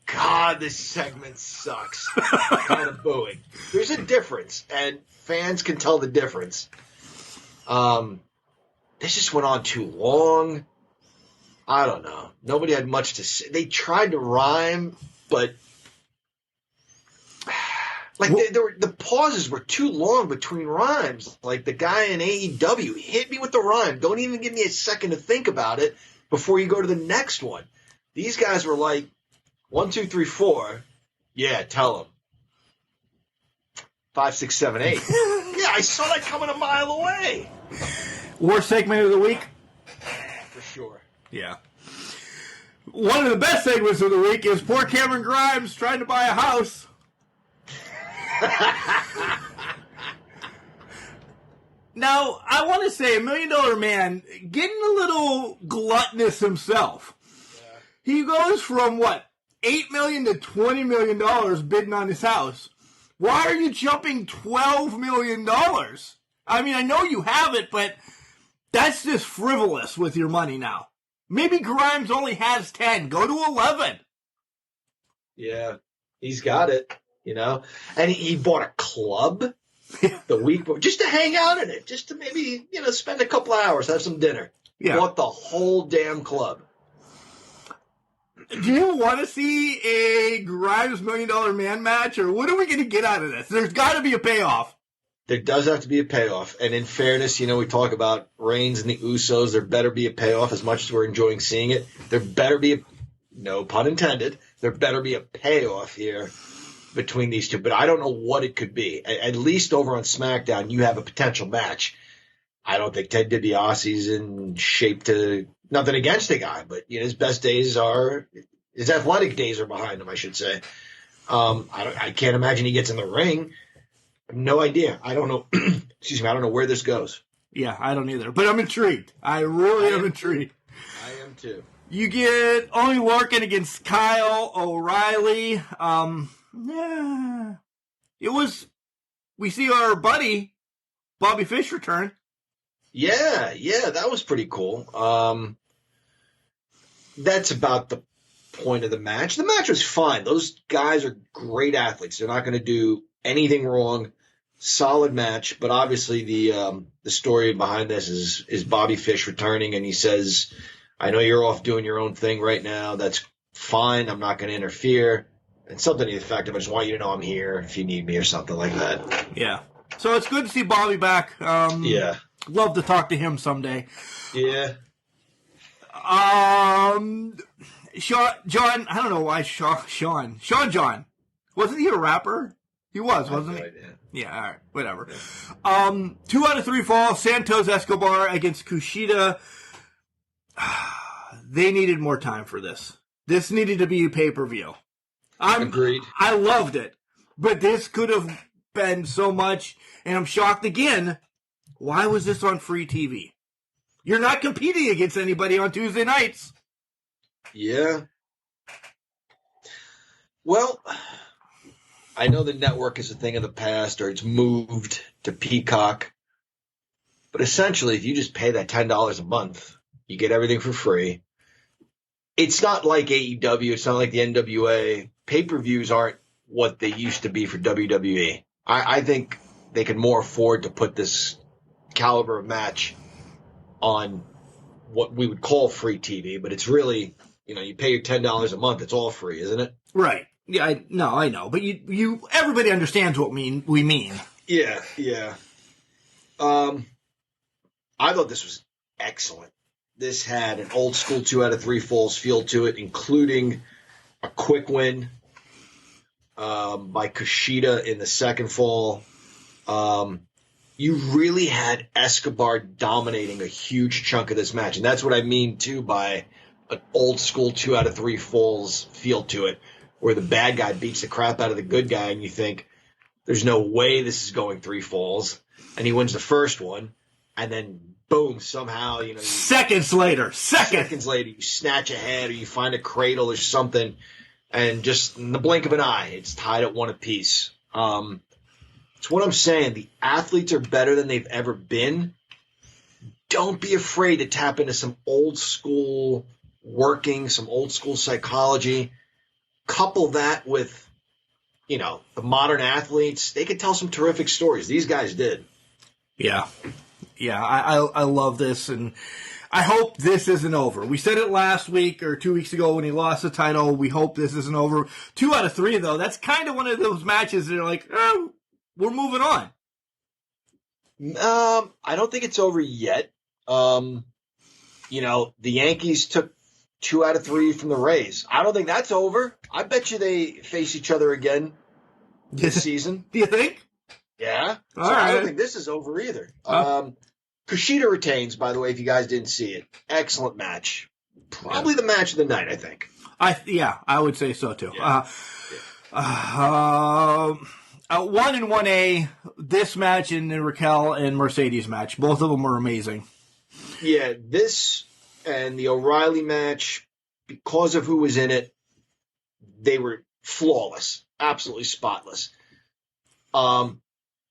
God, this segment sucks. Kind of booing. There's a difference, and fans can tell the difference. This just went on too long. I don't know. Nobody had much to say. They tried to rhyme, but like the pauses were too long between rhymes. Like the guy in AEW, hit me with the rhyme. Don't even give me a second to think about it before you go to the next one. These guys were like, 1, 2, 3, 4. Yeah, tell them. 5, 6, 7, 8. Yeah, I saw that coming a mile away. Worst segment of the week? For sure. Yeah. One of the best segments of the week is poor Cameron Grimes trying to buy a house. Now, I want to say $1 Million Man getting a little gluttonous himself. Yeah. He goes from, $8 million to $20 million bidding on his house. Why are you jumping $12 million? I mean, I know you have it, but that's just frivolous with your money now. Maybe Grimes only has 10. Go to 11. Yeah, he's got it, you know. And he bought a club the week before, just to hang out in it, just to maybe, spend a couple hours, have some dinner. Yeah. Bought the whole damn club. Do you want to see a Grimes $1 Million Man match, or what are we going to get out of this? There's got to be a payoff. There does have to be a payoff. And in fairness, we talk about Reigns and the Usos. There better be a payoff as much as we're enjoying seeing it. There better be no pun intended, there better be a payoff here. between these two, but I don't know what it could be. At least over on SmackDown, you have a potential match. I don't think Ted DiBiase's in shape to – nothing against the guy, but his best days are – his athletic days are behind him, I should say. I can't imagine he gets in the ring. No idea. I don't know. Excuse me. I don't know where this goes. Yeah, I don't either. But I'm intrigued. I really am intrigued. I am too. You get Oney Lorcan against Kyle O'Reilly. Yeah. It was – we see our buddy Bobby Fish return. Yeah, that was pretty cool. That's about the point of the match. The match was fine. Those guys are great athletes. They're not going to do anything wrong. Solid match, but obviously the story behind this is Bobby Fish returning, and he says, I know you're off doing your own thing right now. That's fine. I'm not going to interfere. And something to the effect of, I just want you to know I'm here if you need me or something like that. Yeah. So it's good to see Bobby back. Yeah. Love to talk to him someday. Yeah. John, I don't know why Sean John. Wasn't he a rapper? He was, wasn't he? Idea. Yeah, all right, whatever. 2 out of 3 falls. Santos Escobar against Kushida. They needed more time for this. This needed to be a pay-per-view. Agreed. I loved it. But this could have been so much, and I'm shocked again. Why was this on free TV? You're not competing against anybody on Tuesday nights. Yeah. Well, I know the network is a thing of the past, or it's moved to Peacock. But essentially, if you just pay that $10 a month, you get everything for free. It's not like AEW. It's not like the NWA. Pay-per-views aren't what they used to be for WWE. I think they can more afford to put this caliber of match on what we would call free TV, but it's really, you pay your $10 a month, it's all free, isn't it? Right. Yeah, I know, but you everybody understands what we mean. Yeah. I thought this was excellent. This had an old school 2 out of 3 falls feel to it, including a quick win by Kushida in the second fall. You really had Escobar dominating a huge chunk of this match. And that's what I mean, too, by an old school 2 out of 3 falls feel to it, where the bad guy beats the crap out of the good guy, and you think, there's no way this is going 3 falls. And he wins the first one, and then, boom, somehow, Seconds later, you snatch a head, or you find a cradle or something, and just in the blink of an eye, it's tied at 1 apiece. It's what I'm saying. The athletes are better than they've ever been. Don't be afraid to tap into some old school working, some old school psychology. Couple that with, the modern athletes. They can tell some terrific stories. These guys did. Yeah. I love this, and I hope this isn't over. We said it last week or 2 weeks ago when he lost the title. We hope this isn't over. 2 out of 3, though. That's kind of one of those matches that are like, we're moving on. I don't think it's over yet. The Yankees took 2 out of 3 from the Rays. I don't think that's over. I bet you they face each other again this season. Do you think? Yeah. All right. I don't think this is over either. Kushida retains, by the way, if you guys didn't see it. Excellent match. Probably the match of the night, I think. I would say so, too. Yeah. 1 and 1A, this match and the Raquel and Mercedes match. Both of them were amazing. Yeah, this and the O'Reilly match, because of who was in it, they were flawless. Absolutely spotless.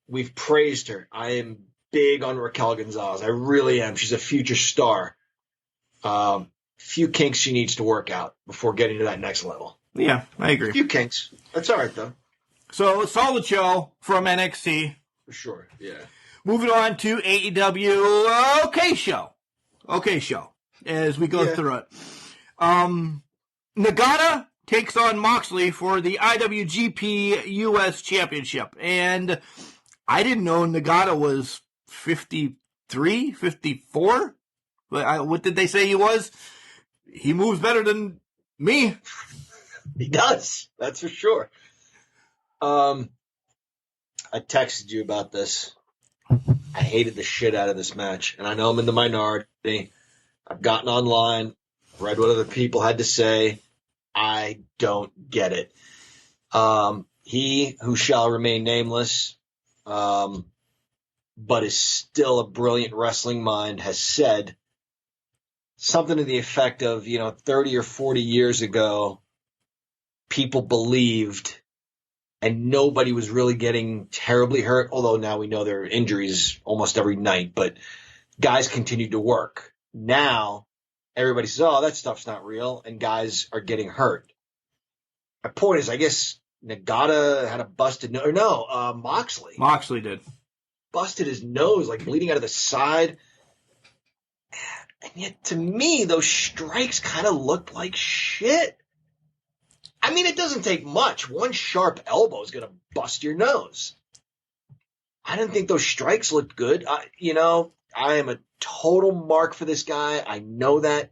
We've praised her. I am big on Raquel Gonzalez. I really am. She's a future star. Few kinks she needs to work out before getting to that next level. Yeah, I agree. Few kinks. That's all right, though. So, a solid show from NXT. For sure, yeah. Moving on to AEW. Okay show. As we go through it. Nagata takes on Moxley for the IWGP US Championship. And I didn't know Nagata was 53, 54. What did they say he was? He moves better than me. He does. That's for sure. I texted you about this. I hated the shit out of this match, and I know I'm in the minority. I've gotten online, read what other people had to say. I don't get it. He who shall remain nameless, but is still a brilliant wrestling mind, has said something to the effect of, 30 or 40 years ago, people believed and nobody was really getting terribly hurt, although now we know there are injuries almost every night, but guys continued to work. Now, everybody says, oh, that stuff's not real, and guys are getting hurt. My point is, I guess Nagata had a busted nose. No, Moxley. Moxley did. Busted his nose, like bleeding out of the side. And yet, to me, those strikes kind of looked like shit. I mean, it doesn't take much. One sharp elbow is going to bust your nose. I didn't think those strikes looked good. I am a total mark for this guy. I know that.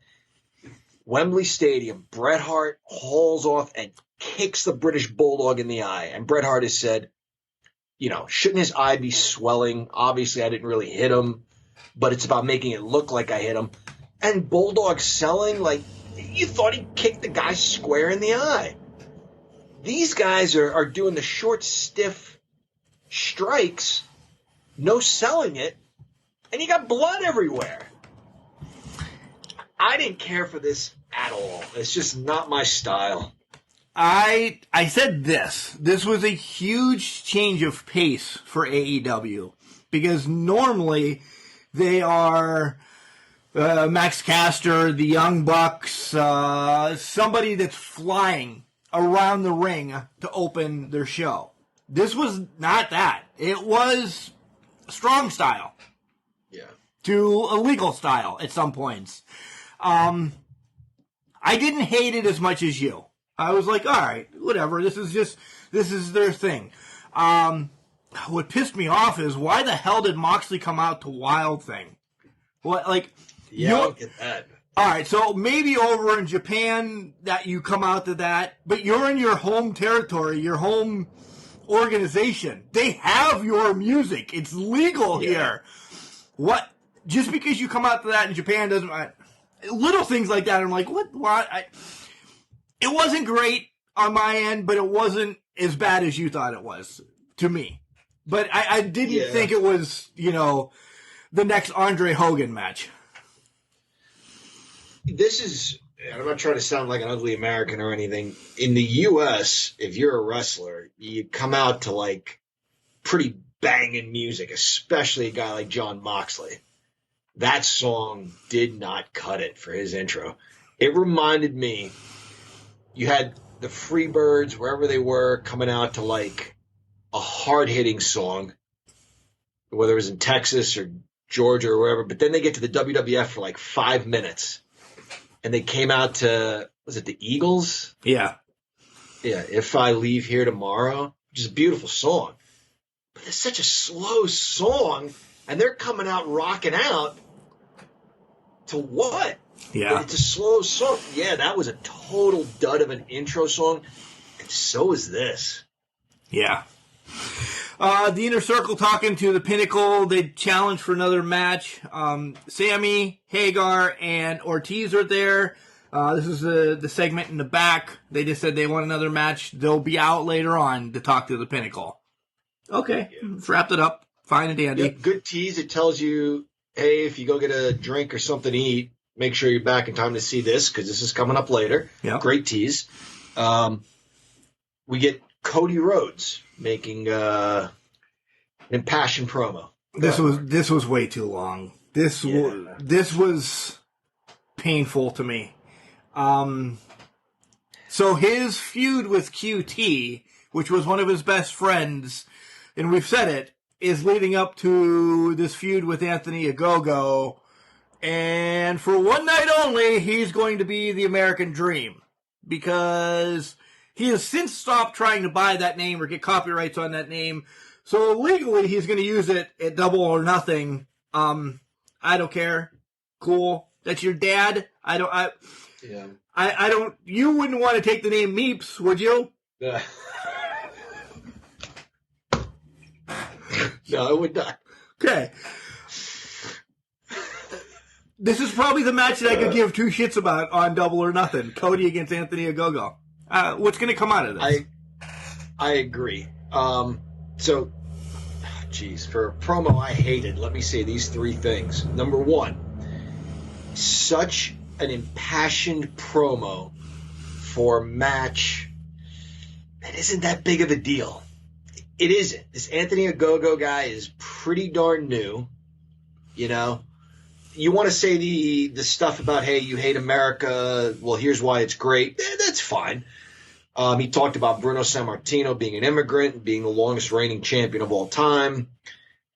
Wembley Stadium, Bret Hart hauls off and kicks the British Bulldog in the eye. And Bret Hart has said, shouldn't his eye be swelling? Obviously, I didn't really hit him, but it's about making it look like I hit him. And Bulldog selling, like, you thought he kicked the guy square in the eye. These guys are doing the short, stiff strikes, no selling it, and you got blood everywhere. I didn't care for this at all. It's just not my style. I said this. This was a huge change of pace for AEW because normally they are Max Caster, the Young Bucks, somebody that's flying around the ring to open their show. This was not that. It was strong style. Yeah. To illegal style at some points. I didn't hate it as much as you. I was like, all right, whatever. This is their thing. What pissed me off is why the hell did Moxley come out to Wild Thing? What, like? Yeah, I don't get that. All right, so maybe over in Japan that you come out to that, but you're in your home territory, your home organization. They have your music. It's legal here. What? Just because you come out to that in Japan doesn't. Little things like that. I'm like, what? It wasn't great on my end, but it wasn't as bad as you thought it was to me. But I didn't think it was, the next Andre Hogan match. This is, I'm not trying to sound like an ugly American or anything. In the U.S., if you're a wrestler, you come out to like pretty banging music, especially a guy like John Moxley. That song did not cut it for his intro. It reminded me, you had the Freebirds, wherever they were, coming out to like a hard-hitting song, whether it was in Texas or Georgia or wherever, but then they get to the WWF for like 5 minutes. And they came out to, was it the Eagles? Yeah. Yeah, If I Leave Here Tomorrow, which is a beautiful song. But it's such a slow song, and they're coming out rocking out to what? Yeah. It's a slow song. Yeah, that was a total dud of an intro song, and so is this. Yeah. The Inner Circle talking to the Pinnacle. They challenged for another match. Sammy, Hagar, and Ortiz are there. This is the segment in the back. They just said they want another match. They'll be out later on to talk to the Pinnacle. Okay, let's wrap it up. Fine and dandy. Yep, good tease. It tells you, hey, if you go get a drink or something to eat, make sure you're back in time to see this because this is coming up later. Yep. Great tease. We get Cody Rhodes making an impassioned promo. This was way too long. This was painful to me. So his feud with QT, which was one of his best friends, and we've said it, is leading up to this feud with Anthony Ogogo. And for one night only, he's going to be the American Dream. Because he has since stopped trying to buy that name or get copyrights on that name. So legally, he's going to use it at Double or Nothing. I don't care. Cool. That's your dad. I don't. You wouldn't want to take the name Meeps, would you? No, it would not. Okay. This is probably the match that I could give two shits about on Double or Nothing. Cody against Anthony Ogogo. What's going to come out of this? I agree. So, geez, for a promo I hated, let me say these three things. Number one, such an impassioned promo for a match that isn't that big of a deal. It isn't. This Anthony Ogogo guy is pretty darn new, you know. You want to say the stuff about, hey, you hate America, well, here's why it's great. That's fine. He talked about Bruno Sammartino being an immigrant and being the longest reigning champion of all time.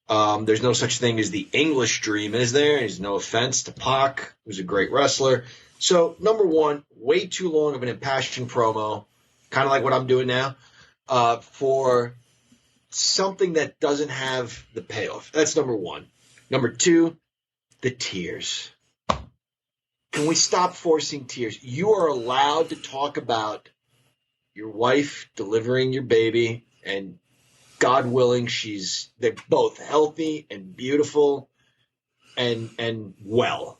There's no such thing as the English dream, is there? There's no offense to Pac, who's a great wrestler. So, number one, way too long of an impassioned promo, kind of like what I'm doing now, for something that doesn't have the payoff. That's number one. Number two, the tears. Can we stop forcing tears? You are allowed to talk about your wife delivering your baby, and God willing, they're both healthy and beautiful and well.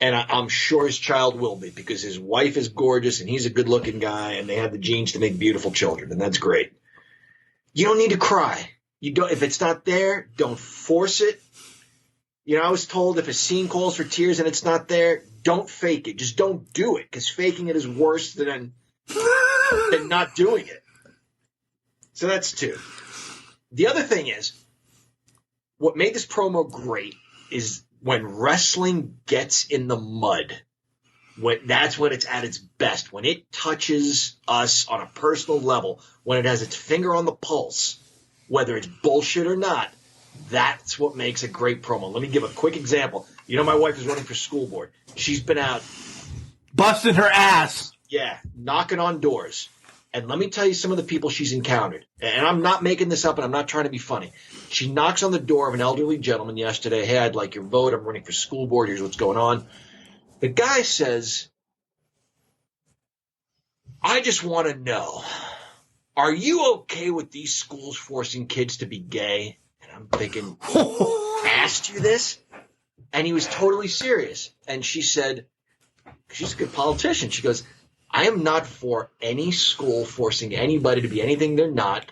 And I'm sure his child will be, because his wife is gorgeous and he's a good-looking guy and they have the genes to make beautiful children, and that's great. You don't need to cry. If it's not there, don't force it. You know, I was told if a scene calls for tears and it's not there, don't fake it. Just don't do it, because faking it is worse than not doing it. So that's two. The other thing is, what made this promo great is when wrestling gets in the mud. That's when it's at its best. When it touches us on a personal level, when it has its finger on the pulse, whether it's bullshit or not, that's what makes a great promo. Let me give a quick example. You know, my wife is running for school board. She's been out busting her ass. Yeah, knocking on doors. And let me tell you some of the people she's encountered. And I'm not making this up, and I'm not trying to be funny. She knocks on the door of an elderly gentleman yesterday. Hey, I'd like your vote. I'm running for school board. Here's what's going on. The guy says, I just want to know, are you okay with these schools forcing kids to be gay? And I'm thinking, asked you this? And he was totally serious. And she said, she's a good politician. She goes, I am not for any school forcing anybody to be anything they're not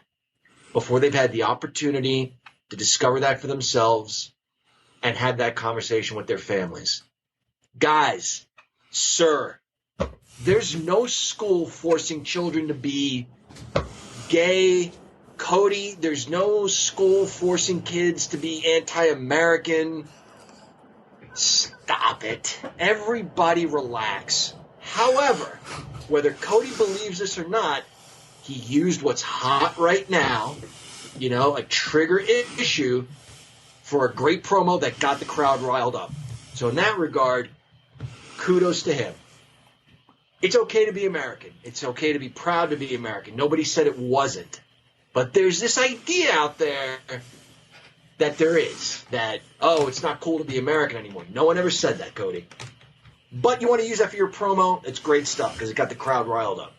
before they've had the opportunity to discover that for themselves and have that conversation with their families. Guys, sir, there's no school forcing children to be gay. Cody, there's no school forcing kids to be anti-American. Stop it. Everybody relax. However, whether Cody believes this or not, he used what's hot right now, you know, a trigger issue for a great promo that got the crowd riled up. So in that regard, kudos to him. It's okay to be American. It's okay to be proud to be American. Nobody said it wasn't. But there's this idea out there that there is, that, oh, it's not cool to be American anymore. No one ever said that, Cody. But you want to use that for your promo, it's great stuff because it got the crowd riled up.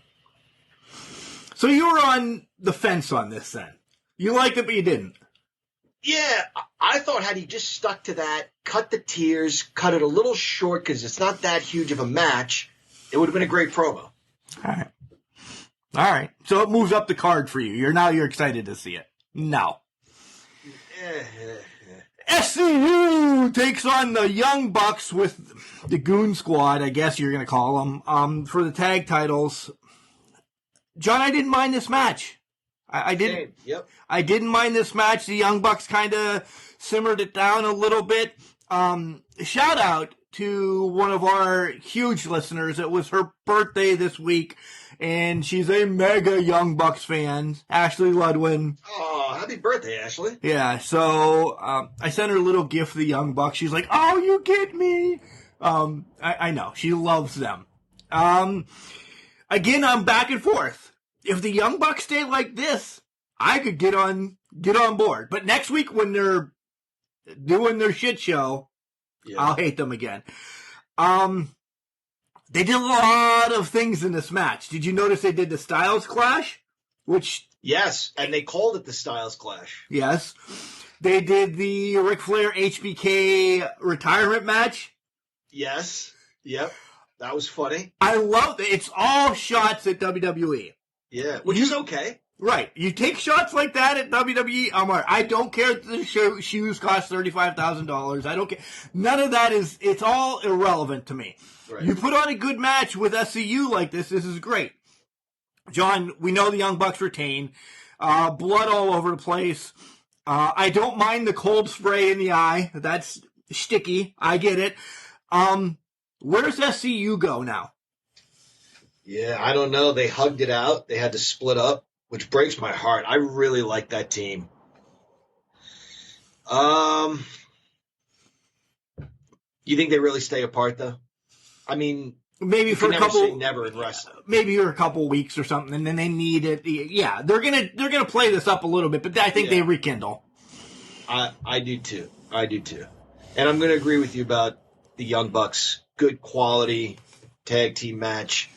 So you were on the fence on this then. You liked it, but you didn't. Yeah, I thought had he just stuck to that, cut the tears, cut it a little short because it's not that huge of a match, it would have been a great promo. All right. So it moves up the card for you. You're excited to see it. No. SCU takes on the Young Bucks with the Goon Squad, I guess you're going to call them, for the tag titles. John, I didn't mind this match. I didn't. Yep. I didn't mind this match. The Young Bucks kind of simmered it down a little bit. Shout out to one of our huge listeners. It was her birthday this week, and she's a mega Young Bucks fan, Ashley Ludwin. Oh, happy birthday, Ashley. Yeah, so I sent her a little gift of the Young Bucks. She's like, oh, you get me. I know. She loves them. Again, I'm back and forth. If the Young Bucks stay like this, I could get on board. But next week when they're doing their shit show, yeah, I'll hate them again. They did a lot of things in this match. Did you notice they did the Styles Clash? Which Yes, and they called it the Styles Clash. Yes. They did the Ric Flair HBK retirement match. Yes. Yep. That was funny. I love it. It's all shots at WWE. Yeah, which is okay. Right. You take shots like that at WWE, I'm all right. I don't care if the shoes cost $35,000. I don't care. None of that it's all irrelevant to me. Right. You put on a good match with SCU like this is great. John, we know the Young Bucks retain. Blood all over the place. I don't mind the cold spray in the eye. That's sticky. I get it. Where does SCU go now? Yeah, I don't know. They hugged it out. They had to split up, which breaks my heart. I really like that team. You think they really stay apart, though? I mean, maybe for a couple, never in wrestling. Maybe for a couple weeks or something, and then they need it. Yeah, they're gonna play this up a little bit, but I think they rekindle. I do too. And I'm gonna agree with you about the Young Bucks. Good quality tag team match.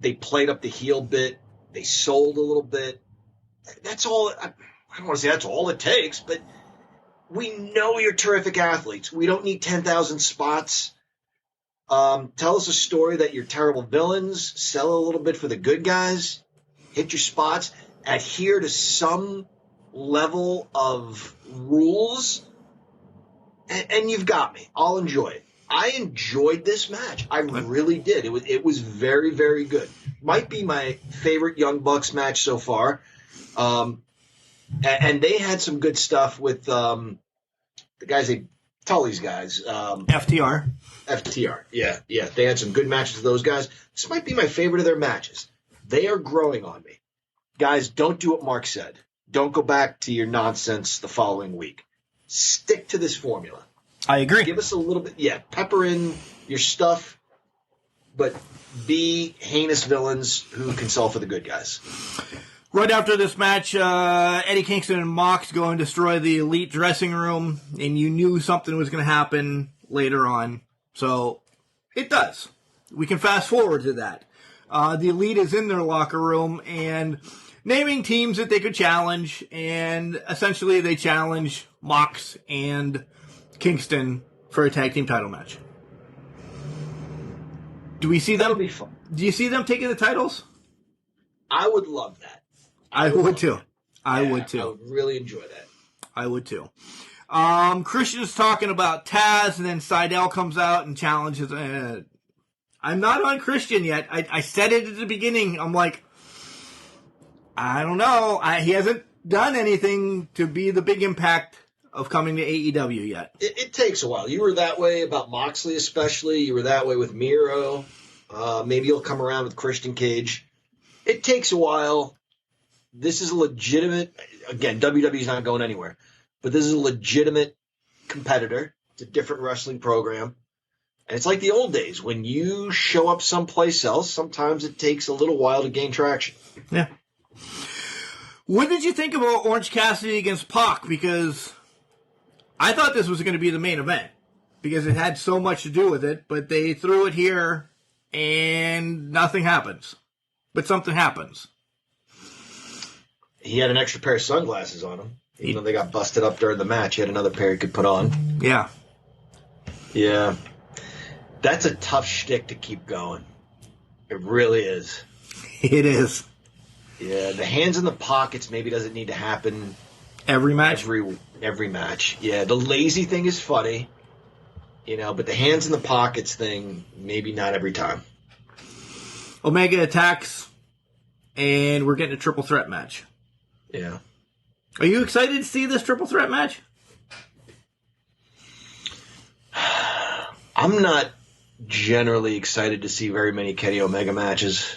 They played up the heel bit. They sold a little bit. That's all. I don't want to say that's all it takes, but we know you're terrific athletes. We don't need 10,000 spots. Tell us a story that you're terrible villains. Sell a little bit for the good guys. Hit your spots. Adhere to some level of rules. And you've got me. I'll enjoy it. I enjoyed this match. I really did. It was very, very good. Might be my favorite Young Bucks match so far. And they had some good stuff with the guys, Tully's guys. FTR. FTR, yeah. They had some good matches with those guys. This might be my favorite of their matches. They are growing on me. Guys, don't do what Mark said. Don't go back to your nonsense the following week. Stick to this formula. I agree. Give us a little bit, pepper in your stuff, but be heinous villains who can sell for the good guys. Right after this match, Eddie Kingston and Mox go and destroy the Elite dressing room, and you knew something was going to happen later on. So, it does. We can fast forward to that. The Elite is in their locker room, and naming teams that they could challenge, and essentially they challenge Mox and Kingston for a tag team title match. Do we see them? That'll be fun. Do you see them taking the titles? I would love that. I would too. I would I would really enjoy that. I would too. Christian's talking about Taz, and then Seidel comes out and challenges. I'm not on Christian yet. I said it at the beginning. I'm like, I don't know. He hasn't done anything to be the big impact of coming to AEW yet. It takes a while. You were that way about Moxley especially. You were that way with Miro. Maybe you'll come around with Christian Cage. It takes a while. This is a legitimate, again, WWE's not going anywhere, but this is a legitimate competitor. It's a different wrestling program. And it's like the old days. When you show up someplace else, sometimes it takes a little while to gain traction. Yeah. What did you think about Orange Cassidy against Pac? Because I thought this was going to be the main event because it had so much to do with it, but they threw it here and nothing happens. But something happens. He had an extra pair of sunglasses on him. Even though they got busted up during the match, he had another pair he could put on. Yeah. Yeah. That's a tough shtick to keep going. It really is. It is. Yeah, the hands in the pockets maybe doesn't need to happen every match. Every match. Yeah, the lazy thing is funny, but the hands in the pockets thing maybe not every time. Omega attacks, and we're getting a triple threat match. Yeah. Are you excited to see this triple threat match? I'm not generally excited to see very many Kenny Omega matches.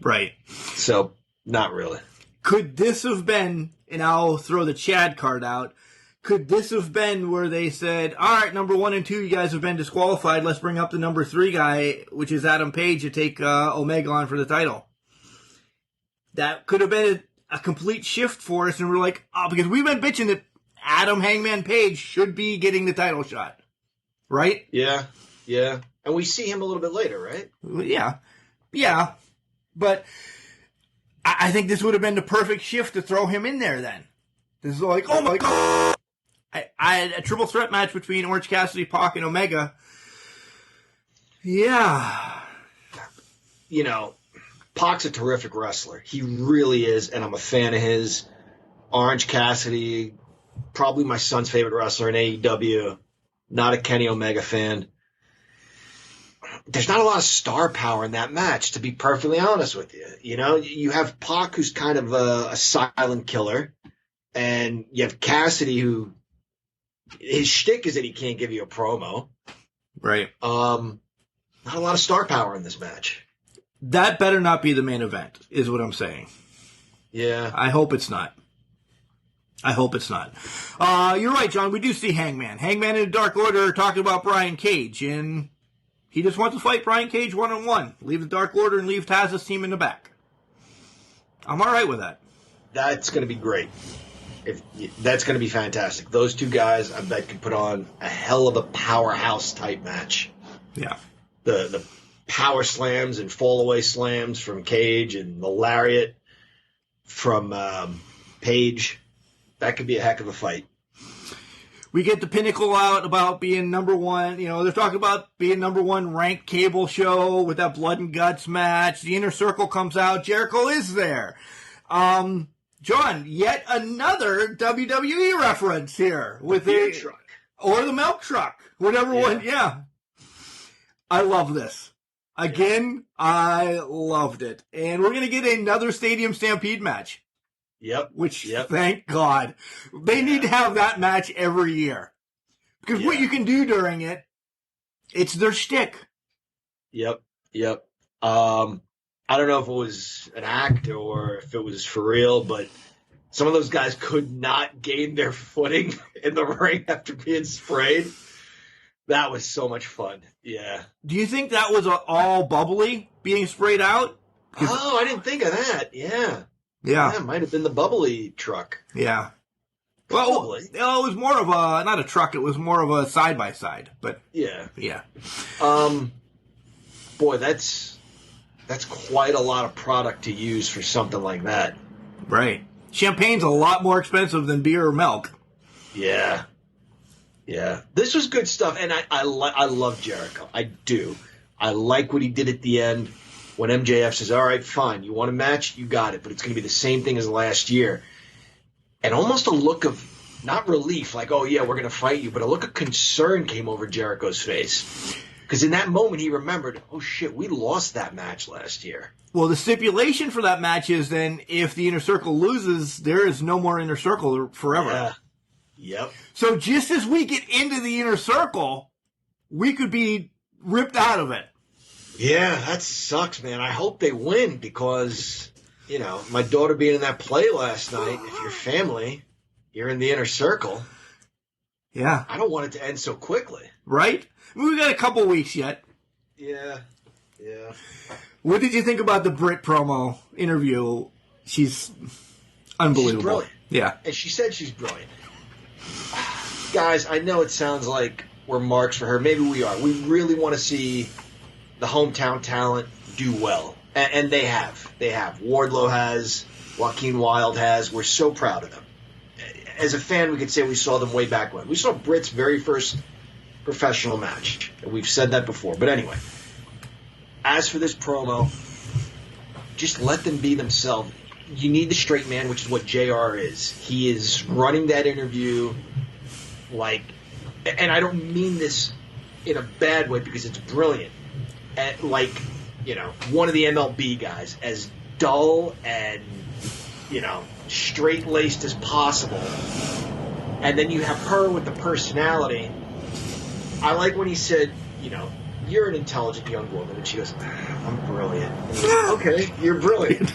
Right. So, not really. Could this have been, and I'll throw the Chad card out, could this have been where they said, all right, number 1 and 2, you guys have been disqualified, let's bring up the number 3 guy, which is Adam Page, to take Omega on for the title? That could have been a complete shift for us, and we're like, because we've been bitching that Adam Hangman Page should be getting the title shot. Right? Yeah. And we see him a little bit later, right? Yeah. But I think this would have been the perfect shift to throw him in there then. This is like, oh my God. I had a triple threat match between Orange Cassidy, Pac, and Omega. Yeah. You know, Pac's a terrific wrestler. He really is, and I'm a fan of his. Orange Cassidy, probably my son's favorite wrestler in AEW. Not a Kenny Omega fan. There's not a lot of star power in that match, to be perfectly honest with you. You know, you have Pac, who's kind of a silent killer, and you have Cassidy, who his shtick is that he can't give you a promo. Right. Not a lot of star power in this match. That better not be the main event, is what I'm saying. Yeah. I hope it's not. You're right, John. We do see Hangman. Hangman and the Dark Order are talking about Brian Cage, and he just wants to fight Brian Cage one-on-one. Leave the Dark Order and leave Taz's team in the back. I'm all right with that. That's going to be great. That's going to be fantastic. Those two guys, I bet, could put on a hell of a powerhouse type match. Yeah. The power slams and fall-away slams from Cage and the lariat from Page. That could be a heck of a fight. We get the Pinnacle out about being number one. You know, they're talking about being number one ranked cable show with that Blood and Guts match. The Inner Circle comes out. Jericho is there. John, yet another WWE reference here with the truck. Or the milk truck. Whatever one. Yeah. I love this. Again, I loved it. And we're going to get another Stadium Stampede match. Yep. Thank God. They need to have that match every year. Because what you can do during it, it's their shtick. Yep. I don't know if it was an act or if it was for real, but some of those guys could not gain their footing in the ring after being sprayed. That was so much fun. Yeah. Do you think that was all bubbly being sprayed out? Oh, I didn't think of that. Yeah. Yeah. It might have been the bubbly truck. Yeah. Probably. Well, it was more of a, not a truck, it was more of a side-by-side, but. Yeah. Yeah. Boy, that's quite a lot of product to use for something like that. Right. Champagne's a lot more expensive than beer or milk. Yeah. Yeah. This was good stuff, and I love Jericho. I do. I like what he did at the end when MJF says, all right, fine, you want a match? You got it, but it's going to be the same thing as last year. And almost a look of, not relief, like, oh, yeah, we're going to fight you, but a look of concern came over Jericho's face. Because in that moment, he remembered, oh, shit, we lost that match last year. Well, the stipulation for that match is then if the Inner Circle loses, there is no more Inner Circle forever. Yeah. Yep. So just as we get into the Inner Circle, we could be ripped out of it. Yeah, that sucks, man. I hope they win because, you know, my daughter being in that play last night, if you're family, you're in the Inner Circle. Yeah. I don't want it to end so quickly. Right? We got a couple weeks yet. Yeah. What did you think about the Brit promo interview? She's unbelievable. She's brilliant. Yeah. And she said she's brilliant. Guys, I know it sounds like we're marks for her. Maybe we are. We really want to see the hometown talent do well. And they have. They have. Wardlow has. Joaquin Wilde has. We're so proud of them. As a fan, we could say we saw them way back when. We saw Britt's very first professional match. We've said that before. But anyway, as for this promo, just let them be themselves. You need the straight man, which is what JR is. He is running that interview like, and I don't mean this in a bad way because it's brilliant, like, you know, one of the MLB guys, as dull and, you know, straight-laced as possible. And then you have her with the personality. I like when he said, you know, you're an intelligent young woman. And she goes, I'm brilliant. And he goes, okay, you're brilliant.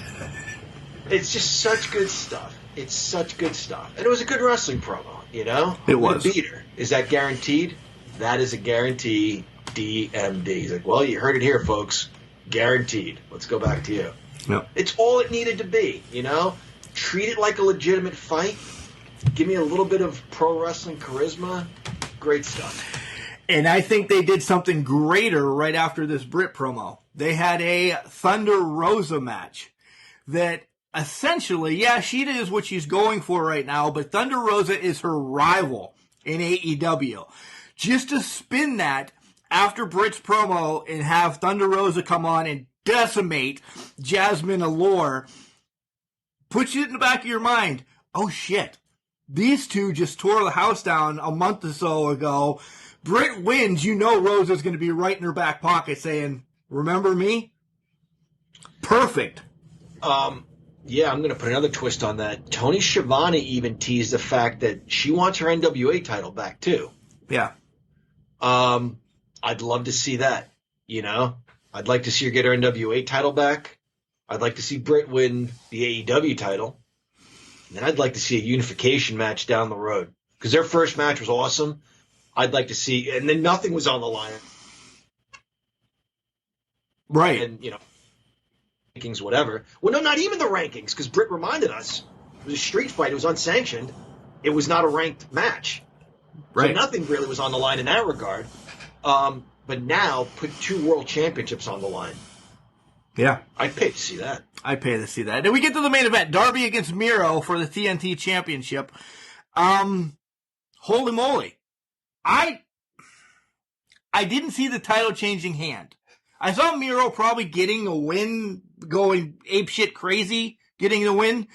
It's just such good stuff. It's such good stuff. And it was a good wrestling promo, you know? It was. Beat her. Is that guaranteed? That is a guarantee. DMD. He's like, well, you heard it here, folks. Guaranteed. Let's go back to you. Yep. It's all it needed to be, you know? Treat it like a legitimate fight. Give me a little bit of pro wrestling charisma. Great stuff. And I think they did something greater right after this Brit promo. They had a Thunder Rosa match that essentially, yeah, she is what she's going for right now, but Thunder Rosa is her rival in AEW. Just to spin that after Brit's promo and have Thunder Rosa come on and decimate Jasmine Allure, puts you in the back of your mind, oh shit, these two just tore the house down a month or so ago. Britt wins, you know Rosa's going to be right in her back pocket saying, remember me? Perfect. Yeah, I'm going to put another twist on that. Tony Schiavone even teased the fact that she wants her NWA title back, too. Yeah. I'd love to see that, you know? I'd like to see her get her NWA title back. I'd like to see Britt win the AEW title. And then I'd like to see a unification match down the road. Because their first match was awesome. I'd like to see, and then nothing was on the line. Right. And, you know, rankings, whatever. Well, no, not even the rankings, because Britt reminded us it was a street fight. It was unsanctioned. It was not a ranked match. Right. So nothing really was on the line in that regard. But now, put 2 world championships on the line. Yeah. I'd pay to see that. I'd pay to see that. Then we get to the main event. Darby against Miro for the TNT Championship. Holy moly. I didn't see the title changing hand. I saw Miro probably getting a win, going apeshit crazy, getting the win,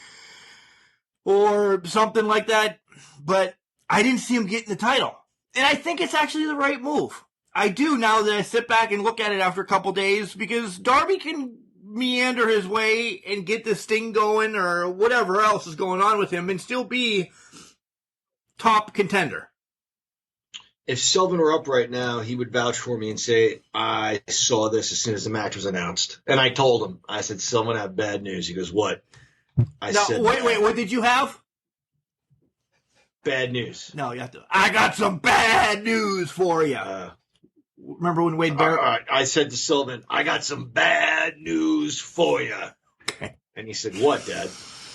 or something like that, but I didn't see him getting the title. And I think it's actually the right move. I do now that I sit back and look at it after a couple days, because Darby can meander his way and get this thing going or whatever else is going on with him and still be top contender. If Sylvan were up right now, he would vouch for me and say, I saw this as soon as the match was announced. And I told him, I said, Sylvan, I have bad news. He goes, what? I said, wait, what did you have? Bad news. No, you have to. I got some bad news for you. Remember when Wade Barrett? I said to Sylvan, I got some bad news for you. Okay. And he said, what, Dad?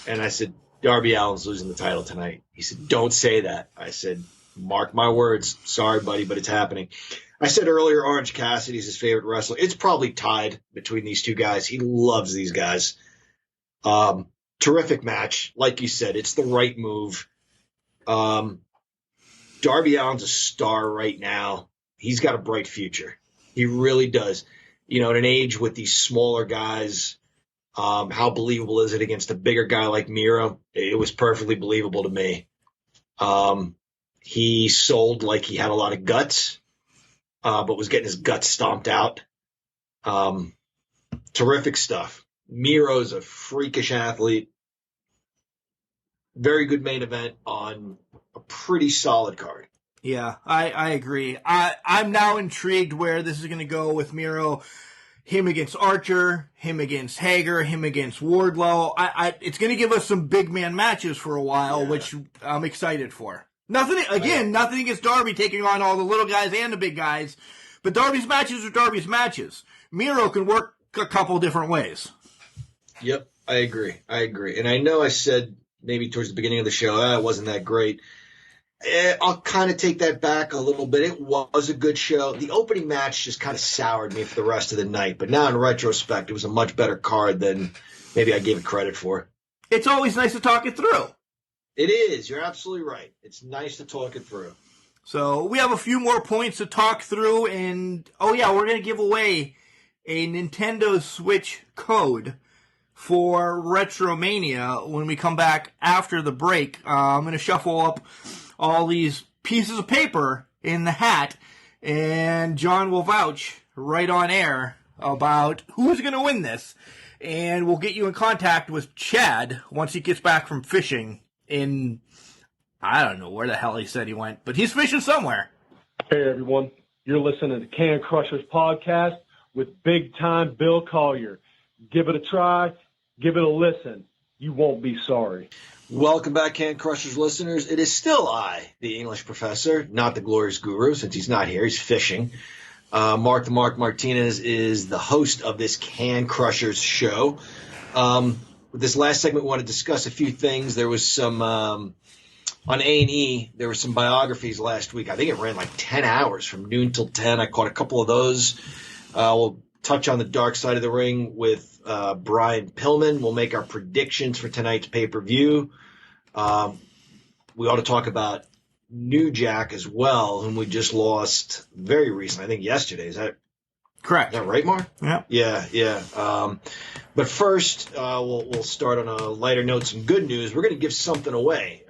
And I said, Darby Allin's losing the title tonight. He said, don't say that. I said, mark my words. Sorry, buddy, but it's happening. I said earlier, Orange Cassidy's his favorite wrestler. It's probably tied between these two guys. He loves these guys. Terrific match. Like you said, it's the right move. Darby Allin's a star right now. He's got a bright future. He really does. You know, in an age with these smaller guys, how believable is it against a bigger guy like Miro? It was perfectly believable to me. He sold like he had a lot of guts, but was getting his guts stomped out. Terrific stuff. Miro's a freakish athlete. Very good main event on a pretty solid card. Yeah, I agree. I'm now intrigued where this is going to go with Miro. Him against Archer, him against Hager, him against Wardlow. It's going to give us some big man matches for a while, which I'm excited for. Nothing against Darby taking on all the little guys and the big guys, but Darby's matches are Darby's matches. Miro can work a couple different ways. Yep, I agree. And I know I said maybe towards the beginning of the show, it wasn't that great. I'll kind of take that back a little bit. It was a good show. The opening match just kind of soured me for the rest of the night. But now in retrospect, it was a much better card than maybe I gave it credit for. It's always nice to talk it through. It is. You're absolutely right. It's nice to talk it through. So we have a few more points to talk through. And, we're going to give away a Nintendo Switch code for Retromania when we come back after the break. I'm going to shuffle up all these pieces of paper in the hat, and John will vouch right on air about who's going to win this, and we'll get you in contact with Chad once he gets back from fishing in, I don't know where the hell he said he went, but he's fishing somewhere. Hey everyone, you're listening to Can Crushers Podcast with Big Time Bill Collier. Give it a try, give it a listen. You won't be sorry. Welcome back, Can Crushers listeners. It is still I, the English professor, not the glorious guru, since he's not here. He's fishing. Mark the Mark Martinez is the host of this Can Crushers show. With this last segment, we want to discuss a few things. There was some on A&E, there were some biographies last week. I think it ran like 10 hours from noon till 10. I caught a couple of those. We'll touch on the dark side of the ring with Brian Pillman. We'll make our predictions for tonight's pay-per-view. We ought to talk about New Jack as well, whom we just lost very recently. I think yesterday. Is that correct? Is that right, Mark? Yeah. Yeah. But first, we'll start on a lighter note. Some good news. We're going to give something away.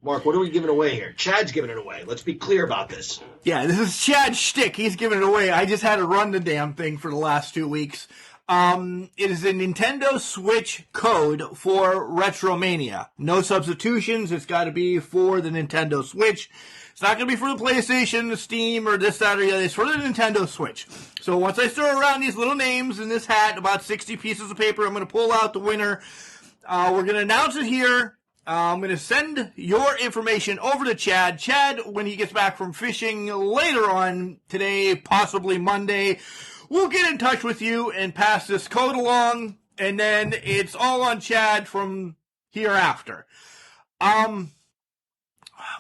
Mark, what are we giving away here? Chad's giving it away. Let's be clear about this. Yeah, this is Chad's shtick. He's giving it away. I just had to run the damn thing for the last 2 weeks. It is a Nintendo Switch code for Retromania. No substitutions. It's got to be for the Nintendo Switch. It's not going to be for the PlayStation, the Steam, or this, that, or the other. It's for the Nintendo Switch. So once I throw around these little names in this hat, about 60 pieces of paper, I'm going to pull out the winner. We're going to announce it here. I'm going to send your information over to Chad. Chad, when he gets back from fishing later on today, possibly Monday, we'll get in touch with you and pass this code along, and then it's all on Chad from hereafter.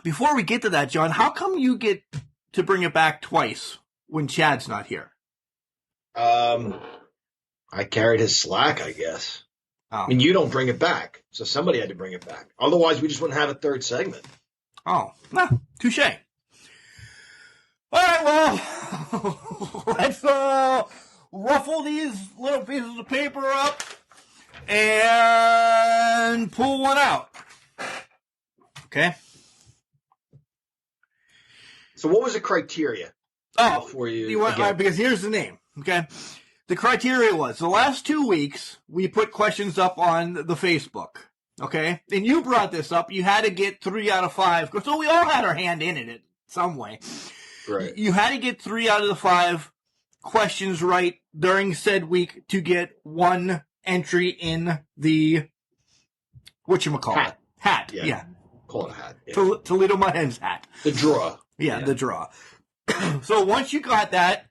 Before we get to that, John, how come you get to bring it back twice when Chad's not here? I carried his slack, I guess. Oh. I mean, you don't bring it back, so somebody had to bring it back. Otherwise, we just wouldn't have a third segment. Oh, touche. All right, well, let's ruffle these little pieces of paper up and pull one out. Okay. So what was the criteria? Before you want, because here's the name, okay? The criteria was, the last 2 weeks, we put questions up on the Facebook, okay? And you brought this up. You had to get 3 out of 5. So we all had our hand in it some way. Right. You had to get 3 out of the 5 questions right during said week to get 1 entry in the, whatchamacallit? Hat. Yeah. Call it a hat. Yeah. Toledo Mud Hens hat. The draw. Yeah, the draw. So once you got that,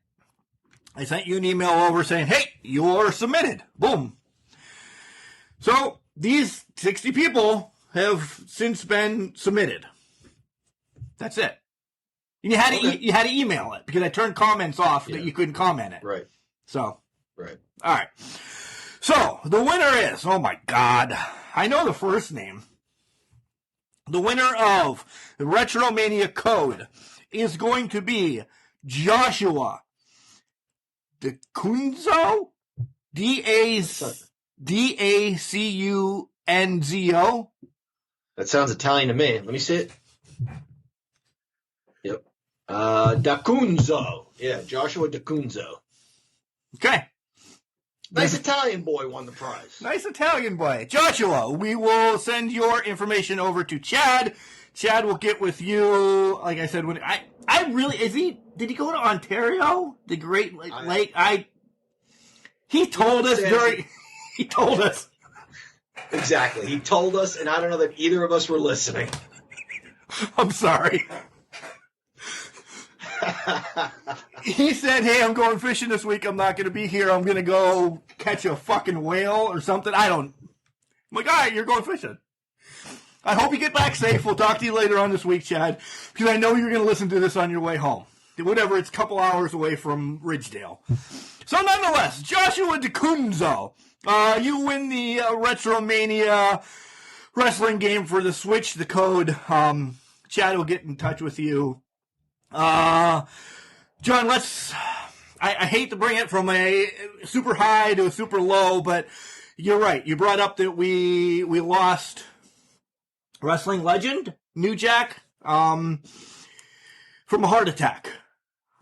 I sent you an email over saying, hey, you're submitted. Boom. So these 60 people have since been submitted. That's it. And you had to email it because I turned comments off that you couldn't comment it. Right. So. Right. All right. So the winner is, oh my God, I know the first name. The winner of the Retromania code is going to be Joshua DeCunzo, D-A-C-U-N-Z-O. That sounds Italian to me. Let me see it. Yep. DeCunzo. Yeah, Joshua DeCunzo. Okay. Nice Italian boy won the prize. Nice Italian boy. Joshua, we will send your information over to Chad. Chad will get with you. Like I said, when I really, did he go to Ontario? The Great Lake? He told us. Exactly. He told us, and I don't know that either of us were listening. I'm sorry. He said, hey, I'm going fishing this week. I'm not going to be here. I'm going to go catch a fucking whale or something. I'm like, all right, you're going fishing. I hope you get back safe. We'll talk to you later on this week, Chad, because I know you're going to listen to this on your way home. Whatever, it's a couple hours away from Ridgedale. So nonetheless, Joshua DeCunzo, you win the Retromania wrestling game for the Switch, the code. Chad will get in touch with you. John, I hate to bring it from a super high to a super low, but you're right. You brought up that we lost wrestling legend, New Jack, from a heart attack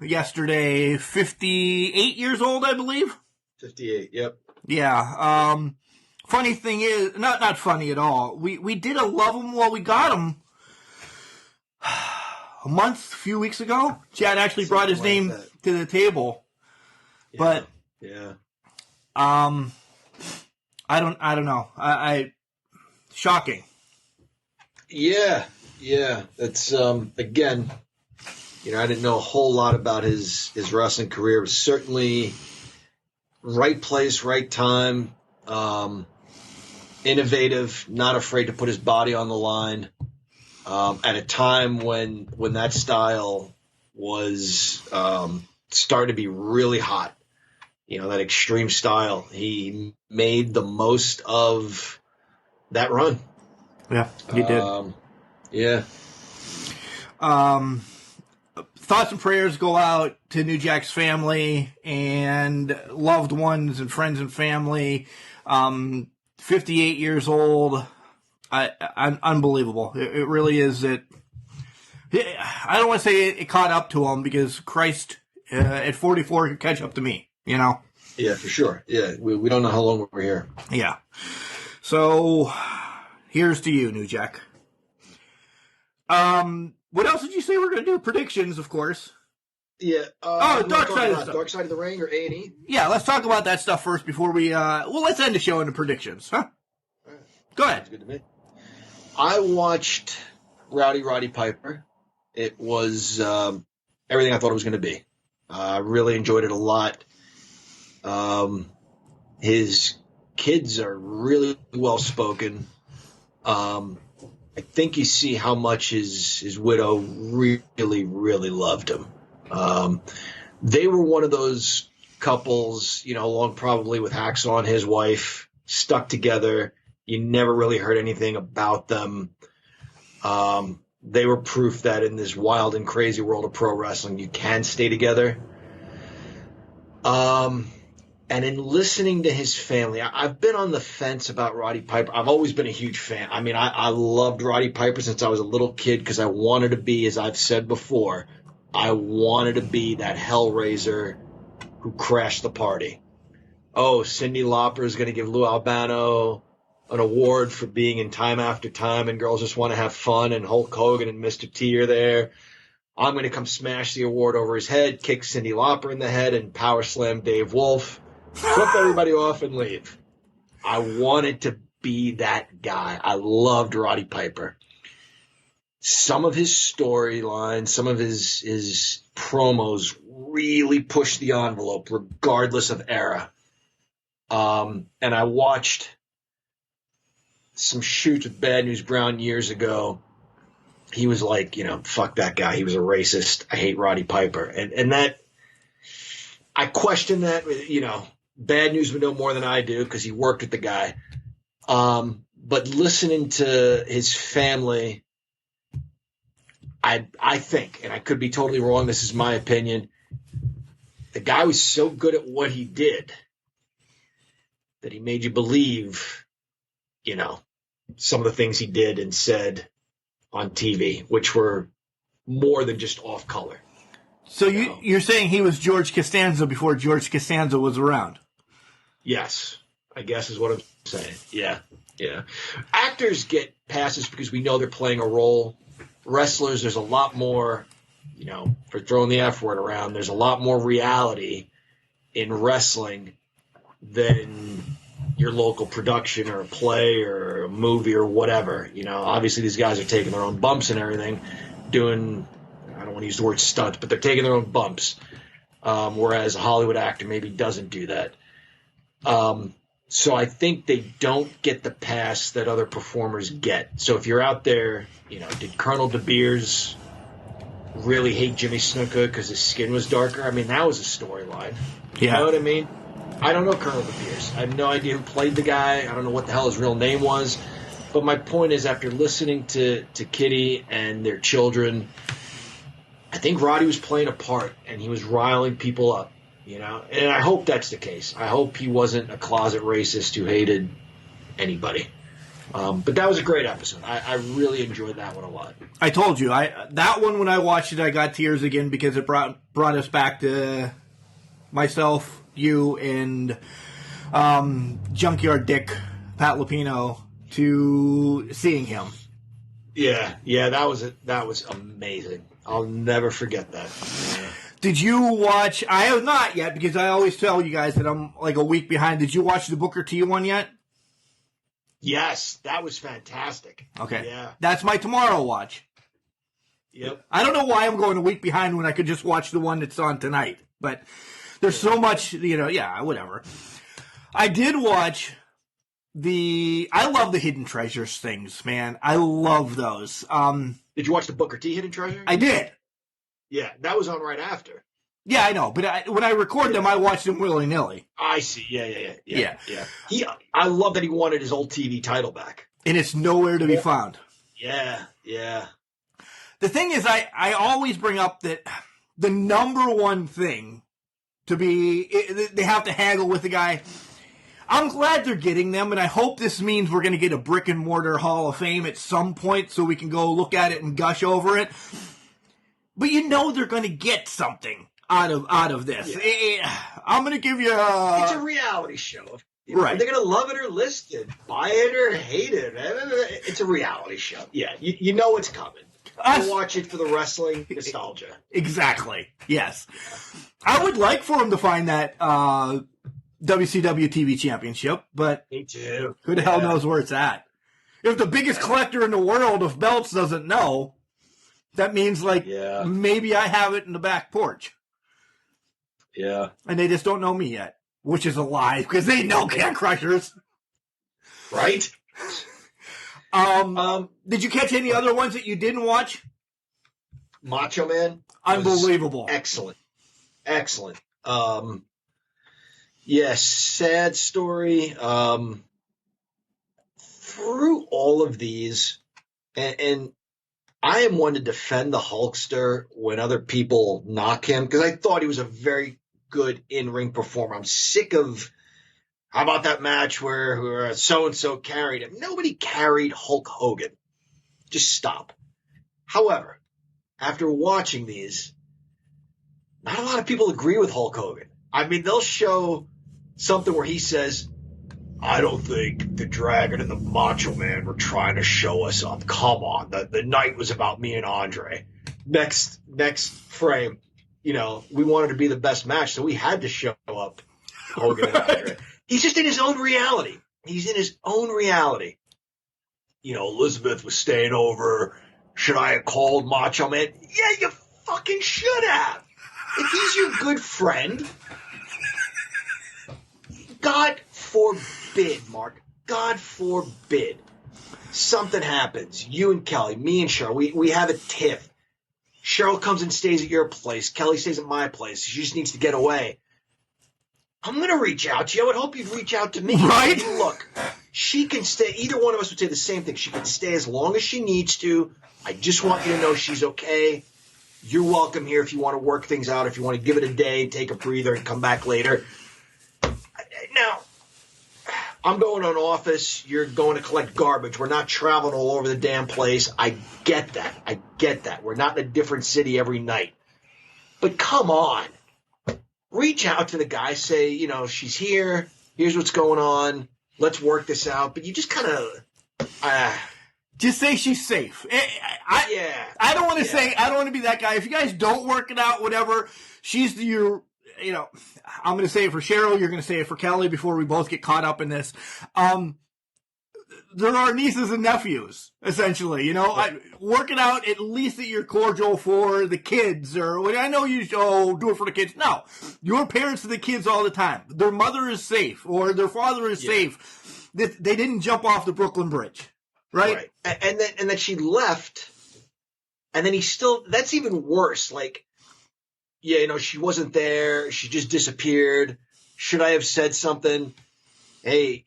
yesterday, 58 years old, I believe. 58, yep. Yeah. Funny thing is, not funny at all. We did a love him while we got him. A few weeks ago, Chad actually brought his name to the table, but I don't know. Shocking. Yeah. That's again, I didn't know a whole lot about his wrestling career. It was certainly right place, right time. Innovative, not afraid to put his body on the line. at a time when that style was starting to be really hot. That extreme style. He made the most of that run. Yeah, he did. Yeah. Thoughts and prayers go out to New Jack's family and loved ones and friends and family. 58 years old. Unbelievable. It really is. I don't want to say it caught up to him, because Christ, at 44 could catch up to me, Yeah, for sure. Yeah, we don't know how long we're here. Yeah. So here's to you, New Jack. What else did you say we're going to do? Predictions, of course. Yeah. Dark Side of the Stuff. Dark Side of the Ring or A&E? Yeah, let's talk about that stuff first before we, let's end the show into predictions, huh? Go ahead. Sounds good to me. I watched Roddy Piper. It was everything I thought it was going to be. I really enjoyed it a lot. His kids are really well spoken. I think you see how much his widow really, really loved him. They were one of those couples, along probably with Hacksaw and his wife, stuck together. You never really heard anything about them. They were proof that in this wild and crazy world of pro wrestling, you can stay together. And in listening to his family, I've been on the fence about Roddy Piper. I've always been a huge fan. I mean, I loved Roddy Piper since I was a little kid, because I wanted to be, as I've said before, I wanted to be that Hellraiser who crashed the party. Oh, Cyndi Lauper is going to give Lou Albano an award for being in Time After Time, and Girls Just Want to Have Fun, and Hulk Hogan and Mr. T are there. I'm going to come smash the award over his head, kick Cyndi Lauper in the head, and power slam Dave Wolf. Flip everybody off and leave. I wanted to be that guy. I loved Roddy Piper. Some of his storylines, some of his promos really pushed the envelope, regardless of era. And I watched some shoots with Bad News Brown years ago. He was like, fuck that guy. He was a racist. I hate Roddy Piper. And that, I question that, Bad News would know more than I do, because he worked with the guy. But listening to his family, I think, and I could be totally wrong, this is my opinion, the guy was so good at what he did that he made you believe, some of the things he did and said on TV, which were more than just off color. So you're saying he was George Costanza before George Costanza was around? Yes, I guess is what I'm saying. Yeah. Actors get passes because we know they're playing a role. Wrestlers, there's a lot more, for throwing the F word around, there's a lot more reality in wrestling than your local production or a play or a movie or whatever. Obviously these guys are taking their own bumps and everything, doing, I don't want to use the word stunt, but they're taking their own bumps. Whereas a Hollywood actor maybe doesn't do that. So I think they don't get the pass that other performers get. So if you're out there, did Colonel De Beers really hate Jimmy Snuka because his skin was darker? I mean, that was a storyline. Yeah. You know what I mean? I don't know Colonel De Beers. I have no idea who played the guy. I don't know what the hell his real name was. But my point is, after listening to Kitty and their children, I think Roddy was playing a part, and he was riling people up. And I hope that's the case. I hope he wasn't a closet racist who hated anybody. But that was a great episode. I really enjoyed that one a lot. I told you, that one, when I watched it, I got tears again, because it brought us back to myself, you, and Junkyard Dick, Pat Lupino, to seeing him. Yeah, that was amazing. I'll never forget that. Did you watch? I have not yet, because I always tell you guys that I'm like a week behind. Did you watch the Booker T one yet? Yes, that was fantastic. Okay. Yeah. That's my tomorrow watch. Yep. I don't know why I'm going a week behind when I could just watch the one that's on tonight. But there's so much, whatever. I did watch I love the hidden treasures things, man. I love those. Did you watch the Booker T Hidden Treasure? I did. Yeah, that was on right after. Yeah, I know. But when I record them, I watch them willy-nilly. I see. Yeah. I love that he wanted his old TV title back. And it's nowhere to be found. Yeah. The thing is, I always bring up that the number one thing they have to haggle with the guy. I'm glad they're getting them, and I hope this means we're going to get a brick and mortar Hall of Fame at some point so we can go look at it and gush over it. But they're going to get something out of this. Yeah. I'm going to give you it's a reality show. Right. They're going to love it or list it, buy it or hate it. It's a reality show. Yeah, you know what's coming. I'll watch it for the wrestling nostalgia. Exactly. Yes. I would like for him to find that WCW TV championship, but me too. Who the hell knows where it's at? If the biggest collector in the world of belts doesn't know, that means maybe I have it in the back porch. Yeah. And they just don't know me yet, which is a lie because they know Can Crushers. Right? Did you catch any other ones that you didn't watch? Macho Man. Unbelievable. Excellent. Yes, sad story. Through all of these, and I am one to defend the Hulkster when other people knock him because I thought he was a very good in-ring performer. I'm sick of, how about that match where so-and-so carried him? Nobody carried Hulk Hogan. Just stop. However, after watching these, not a lot of people agree with Hulk Hogan. I mean, they'll show something where he says, I don't think the Dragon and the Macho Man were trying to show us up. Come on. The night was about me and Andre. Next frame, we wanted to be the best match, so we had to show up Hogan and Andre. He's just in his own reality. Elizabeth was staying over. Should I have called Macho Man? Yeah, you fucking should have. If he's your good friend, God forbid, Mark, God forbid, something happens. You and Kelly, me and Cheryl, we have a tiff. Cheryl comes and stays at your place. Kelly stays at my place. She just needs to get away. I'm going to reach out to you. I would hope you'd reach out to me. Right? I mean, look, she can stay. Either one of us would say the same thing. She can stay as long as she needs to. I just want you to know she's okay. You're welcome here if you want to work things out, if you want to give it a day, take a breather, and come back later. Now, I'm going to an office. You're going to collect garbage. We're not traveling all over the damn place. I get that. We're not in a different city every night. But come on. Reach out to the guy. Say, she's here. Here's what's going on. Let's work this out. But you just kind of... just say she's safe. I don't want to say... I don't want to be that guy. If you guys don't work it out, whatever, she's your... I'm going to say it for Cheryl. You're going to say it for Kelly before we both get caught up in this. There are nieces and nephews, essentially. Work it out at least that you're cordial for the kids. Or I know you do it for the kids. No, your parents to the kids all the time. Their mother is safe or their father is safe. They didn't jump off the Brooklyn Bridge, right? And then she left, and then he still. That's even worse. Like, she wasn't there. She just disappeared. Should I have said something? Hey,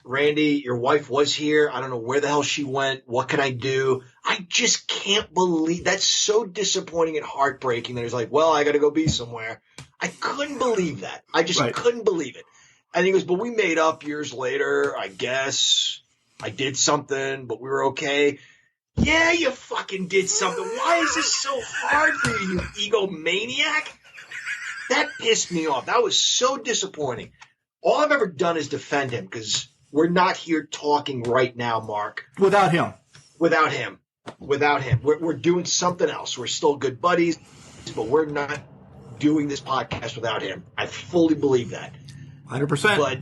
Randy, your wife was here. I don't know where the hell she went. What can I do? I just can't believe that's so disappointing and heartbreaking that he's like, well, I got to go be somewhere. I couldn't believe that. I just couldn't believe it. And he goes, but we made up years later. I guess I did something, but we were okay. Yeah, you fucking did something. Why is this so hard for you, you egomaniac? That pissed me off. That was so disappointing. All I've ever done is defend him because we're not here talking right now, Mark. Without him. We're doing something else. We're still good buddies, but we're not doing this podcast without him. I fully believe that. 100%. But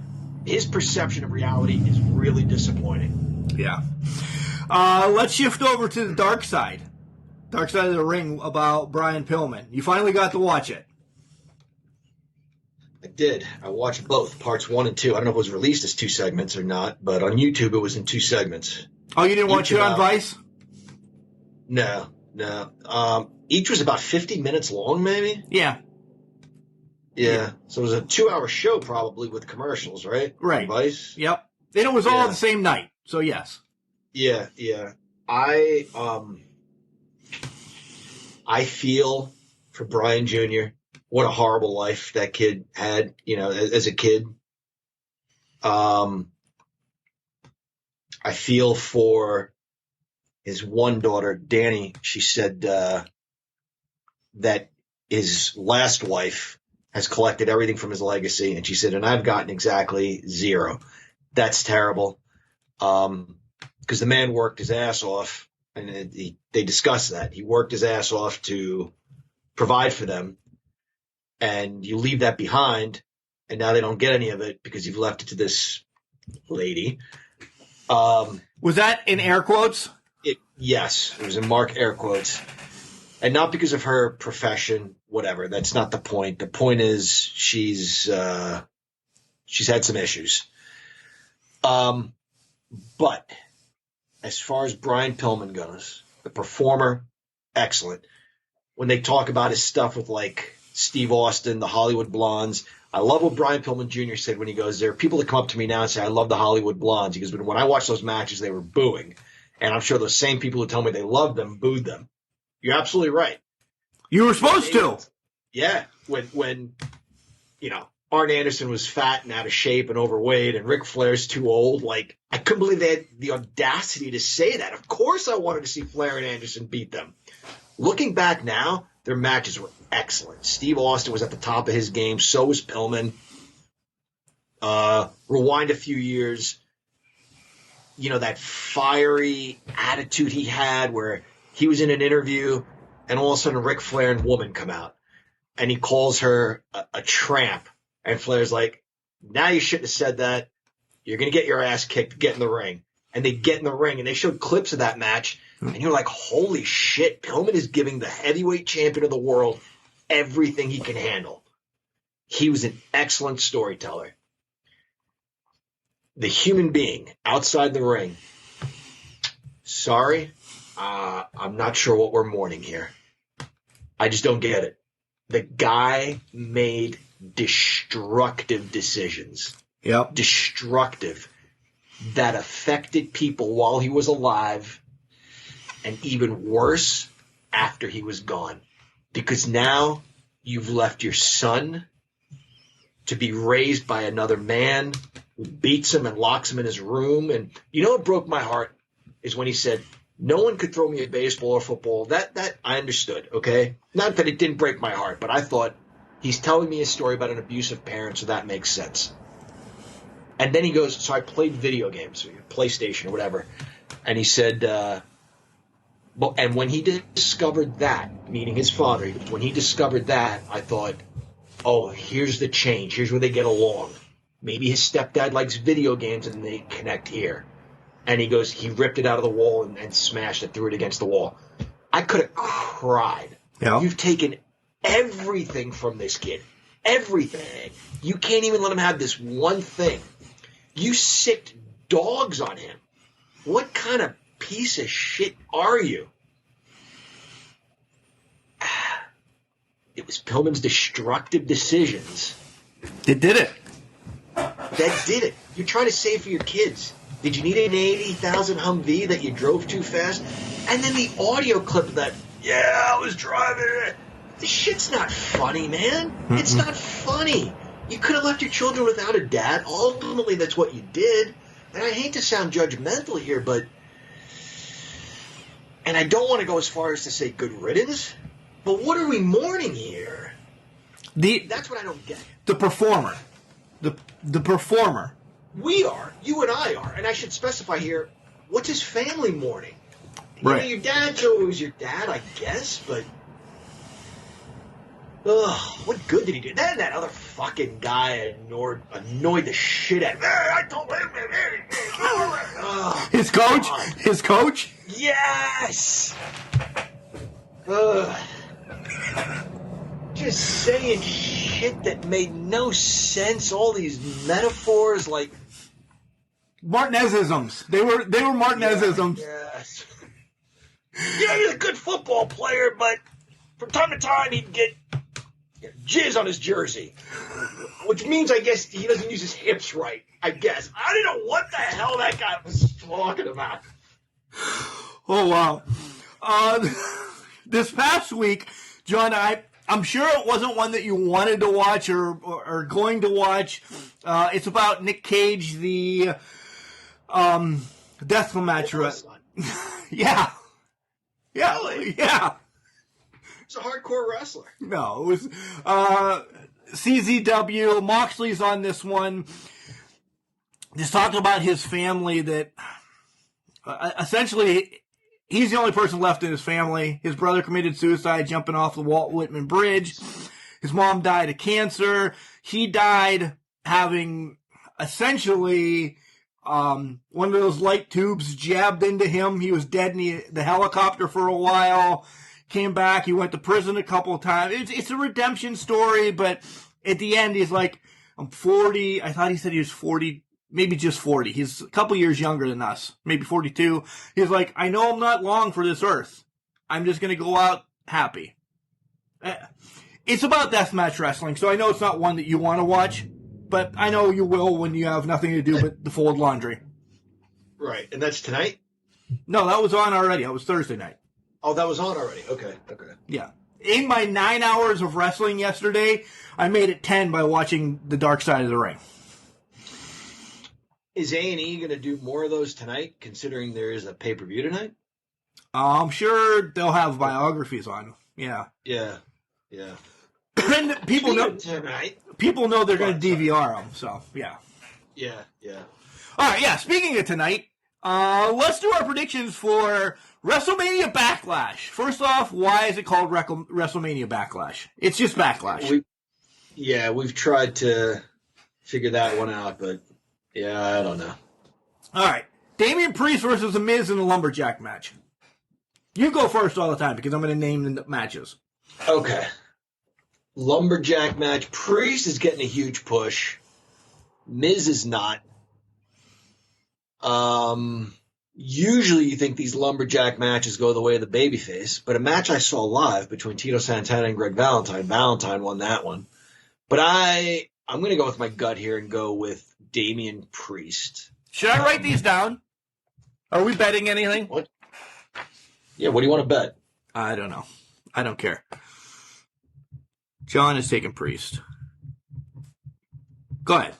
his perception of reality is really disappointing. Yeah. Let's shift over to the dark side. Dark Side of the Ring about Brian Pillman. You finally got to watch it. I did. I watched both, parts 1 and 2. I don't know if it was released as 2 segments or not, but on YouTube it was in 2 segments. Oh, you didn't watch it on Vice? No. Each was about 50 minutes long, maybe? Yeah. Yeah. So it was a 2-hour show probably with commercials, right? Right. On Vice? Yep. And it was all the same night, so yes. Yeah. I feel for Brian Jr. What a horrible life that kid had, as a kid. I feel for his one daughter, Danny. She said that his last wife has collected everything from his legacy, and she said, and I've gotten exactly 0. That's terrible. Because the man worked his ass off, and they discussed that. He worked his ass off to provide for them, and you leave that behind, and now they don't get any of it because you've left it to this lady. Was that in air quotes? Yes, it was in mark air quotes. And not because of her profession, whatever. That's not the point. The point is she's had some issues. But as far as Brian Pillman goes, the performer, excellent. When they talk about his stuff with like Steve Austin, the Hollywood Blondes, I love what Brian Pillman Jr. said when he goes, there are people that come up to me now and say, I love the Hollywood Blondes. He goes, but when I watched those matches, they were booing. And I'm sure those same people who tell me they loved them booed them. You're absolutely right. You were supposed to. Yeah. When Arn Anderson was fat and out of shape and overweight and Ric Flair's too old, like, I couldn't believe they had the audacity to say that. Of course I wanted to see Flair and Anderson beat them. Looking back now, their matches were excellent. Steve Austin was at the top of his game. So was Pillman. Rewind a few years. That fiery attitude he had where he was in an interview and all of a sudden Ric Flair and Woman come out and he calls her a tramp. And Flair's like, now you shouldn't have said that. You're going to get your ass kicked. Get in the ring. And they get in the ring and they showed clips of that match. And you're like, holy shit, Pillman is giving the heavyweight champion of the world everything he can handle. He was an excellent storyteller. The human being outside the ring. Sorry, I'm not sure what we're mourning here. I just don't get it. The guy made destructive decisions. Yep. Destructive. That affected people while he was alive, and even worse after he was gone. Because now you've left your son to be raised by another man who beats him and locks him in his room. And you know what broke my heart is when he said, no one could throw me a baseball or football. That I understood, okay? Not that it didn't break my heart, but I thought he's telling me a story about an abusive parent, so that makes sense. And then he goes, so I played video games, PlayStation or whatever. And he said, and when he discovered that, meaning his father, when he discovered that, I thought, oh, here's the change. Here's where they get along. Maybe his stepdad likes video games and they connect here. And he goes, he ripped it out of the wall and smashed it, threw it against the wall. I could have cried. Yeah. You've taken everything from this kid. Everything. You can't even let him have this one thing. You sicked dogs on him. What kind of piece of shit are you? It was Pillman's destructive decisions. It did it. That did it. You're trying to save for your kids. Did you need an 80,000 Humvee that you drove too fast? And then the audio clip of that, yeah, I was driving it. This shit's not funny, man. Mm-mm. It's not funny. You could have left your children without a dad. Ultimately, that's what you did. And I hate to sound judgmental here, but... And I don't want to go as far as to say good riddance, but what are we mourning here? That's what I don't get. The performer. The performer. We are. You and I are. And I should specify here, what's his family mourning? Right. Your dad's always your dad, I guess, but... Ugh, what good did he do? Then that other fucking guy annoyed the shit out of me. I told him. His coach? God. His coach? Yes! just saying shit that made no sense. All these metaphors, like Martinezisms. They were Martinezisms. Yes. He's a good football player, but from time to time he'd get jizz on his jersey, which means I guess he doesn't use his hips right. I guess I don't know what the hell that guy was talking about. Oh wow! This past week, John, I'm sure it wasn't one that you wanted to watch or going to watch. It's about Nick Cage, the death match. Yeah. Really? Yeah. He's a hardcore wrestler. No, it was CZW. Moxley's on this one. Just talking about his family that essentially he's the only person left in his family. His brother committed suicide jumping off the Walt Whitman Bridge. His mom died of cancer. He died having essentially one of those light tubes jabbed into him. He was dead in the helicopter for a while. Came back. He went to prison a couple of times. It's a redemption story, but at the end, he's like, I'm 40. I thought he said he was 40, maybe just 40. He's a couple years younger than us, maybe 42. He's like, I know I'm not long for this earth. I'm just going to go out happy. It's about deathmatch wrestling, so I know it's not one that you want to watch, but I know you will when you have nothing to do but the fold laundry. Right, and that's tonight? No, that was on already. That was Thursday night. Oh, that was on already. Okay. Yeah. In my 9 hours of wrestling yesterday, I made it 10 by watching the Dark Side of the Ring. Is A&E going to do more of those tonight, considering there is a pay-per-view tonight? I'm sure they'll have biographies on. Yeah. Yeah. And people know tonight. People know they're going to DVR them, so yeah. Yeah. All right, yeah. Speaking of tonight, let's do our predictions for WrestleMania Backlash. First off, why is it called WrestleMania Backlash? It's just Backlash. We've tried to figure that one out, but yeah, I don't know. All right, Damian Priest versus The Miz in a lumberjack match. You go first all the time because I'm going to name the matches. Okay. Lumberjack match. Priest is getting a huge push. Miz is not. Usually you think these lumberjack matches go the way of the babyface, but a match I saw live between Tito Santana and Greg Valentine won that one. But I'm going to go with my gut here and go with Damian Priest. Should I write these down? Are we betting anything? What? Yeah, what do you want to bet? I don't know. I don't care. John is taking Priest. Go ahead.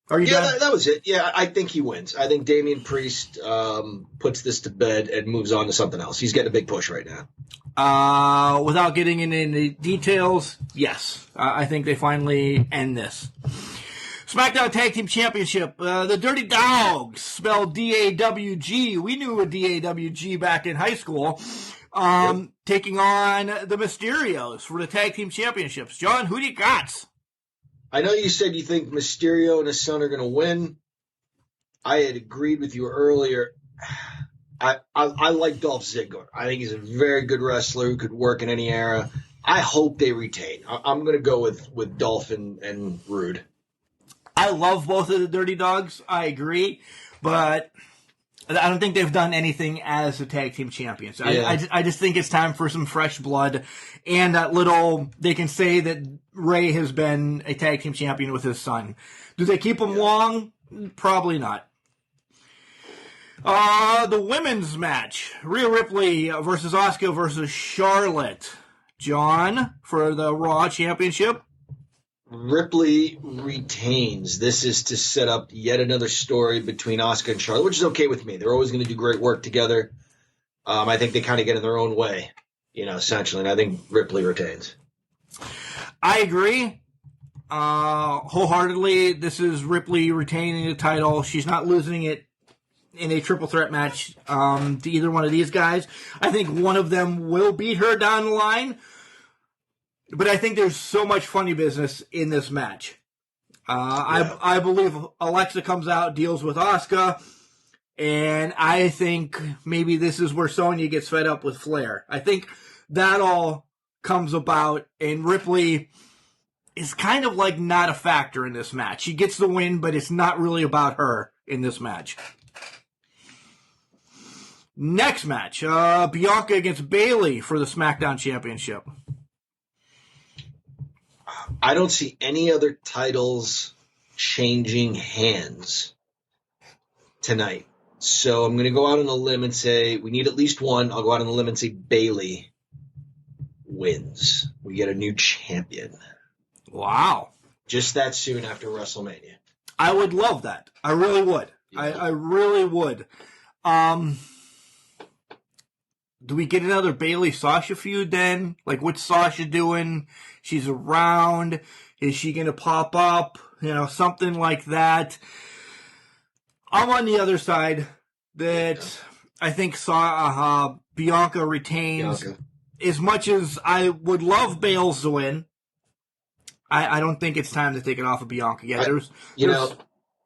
Are you done? That was it. Yeah, I think he wins. I think Damian Priest puts this to bed and moves on to something else. He's getting a big push right now. Without getting into any details, yes. I think they finally end this. SmackDown Tag Team Championship. The Dirty Dogs, spelled D-A-W-G. We knew a D-A-W-G back in high school. Taking on the Mysterios for the Tag Team Championships. John, who do you got? I know you said you think Mysterio and his son are going to win. I had agreed with you earlier. I like Dolph Ziggler. I think he's a very good wrestler who could work in any era. I hope they retain. I'm going to go with Dolph and Rude. I love both of the Dirty Dogs. I agree. But I don't think they've done anything as the tag team champions. Yeah. I just think it's time for some fresh blood. And that they can say that Ray has been a tag team champion with his son. Do they keep him long? Probably not. The women's match. Rhea Ripley versus Asuka versus Charlotte. John, for the Raw Championship. Ripley retains. This is to set up yet another story between Asuka and Charlotte, which is okay with me. They're always going to do great work together. I think they kind of get in their own way, essentially, and I think Ripley retains. I agree wholeheartedly. This is Ripley retaining the title. She's not losing it in a triple threat match to either one of these guys. I think one of them will beat her down the line. But I think there's so much funny business in this match. I believe Alexa comes out, deals with Asuka, and I think maybe this is where Sonya gets fed up with Flair. I think that'll comes about, and Ripley is kind of like not a factor in this match. She gets the win, but it's not really about her in this match. Next match, Bianca against Bayley for the SmackDown Championship. I don't see any other titles changing hands tonight. So I'm going to go out on a limb and say we need at least one. I'll go out on a limb and say Bayley wins. We get a new champion. Wow. Just that soon after WrestleMania. I would love that. I really would. Yeah. I really would. Do we get another Bayley-Sasha feud then? Like, what's Sasha doing? She's around. Is she going to pop up? You know, something like that. I'm on the other side that I think Bianca retains. As much as I would love Bales to win, I don't think it's time to take it off of Bianca yet. There's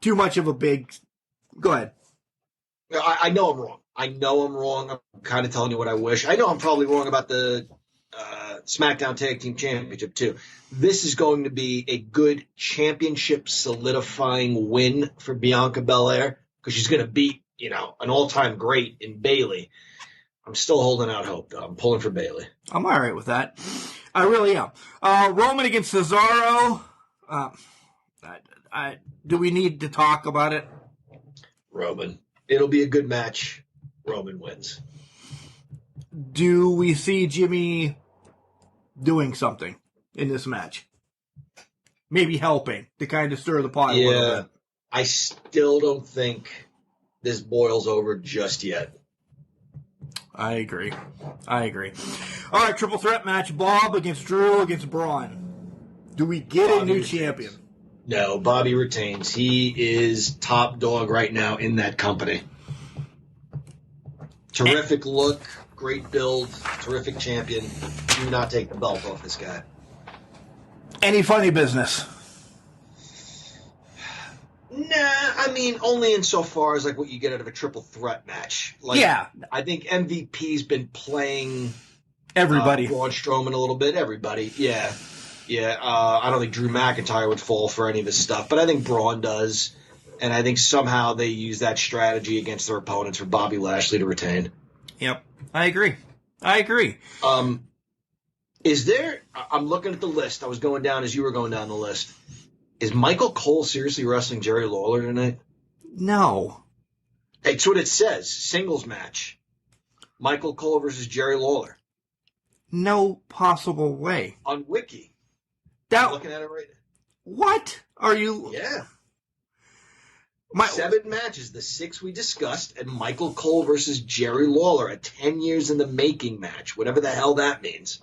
too much of a big... Go ahead. I know I'm wrong. I'm kind of telling you what I wish. I know I'm probably wrong about the SmackDown Tag Team Championship, too. This is going to be a good championship solidifying win for Bianca Belair because she's going to beat, an all-time great in Bayley. I'm still holding out hope, though. I'm pulling for Bayley. I'm all right with that. I really am. Roman against Cesaro. Do we need to talk about it? Roman. It'll be a good match. Roman wins. Do we see Jimmy doing something in this match? Maybe helping to kind of stir the pot a little bit. I still don't think this boils over just yet. I agree. All right, triple threat match. Bob against Drew against Braun. Do we get a new champion? No, Bobby retains. He is top dog right now in that company. Terrific look, great build, terrific champion. Do not take the belt off this guy. Any funny business? Nah, only insofar as what you get out of a triple threat match. I think MVP's been playing everybody. Braun Strowman a little bit. Everybody, yeah. I don't think Drew McIntyre would fall for any of this stuff, but I think Braun does. And I think somehow they use that strategy against their opponents for Bobby Lashley to retain. Yep, I agree. Is there... I'm looking at the list. I was going down as you were going down the list. Is Michael Cole seriously wrestling Jerry Lawler tonight? No. It's what it says. Singles match. Michael Cole versus Jerry Lawler. No possible way. On Wiki. I'm looking at it right now. What? Are you... Yeah. 7 matches, the 6 we discussed, and Michael Cole versus Jerry Lawler, a 10 years in the making match, whatever the hell that means.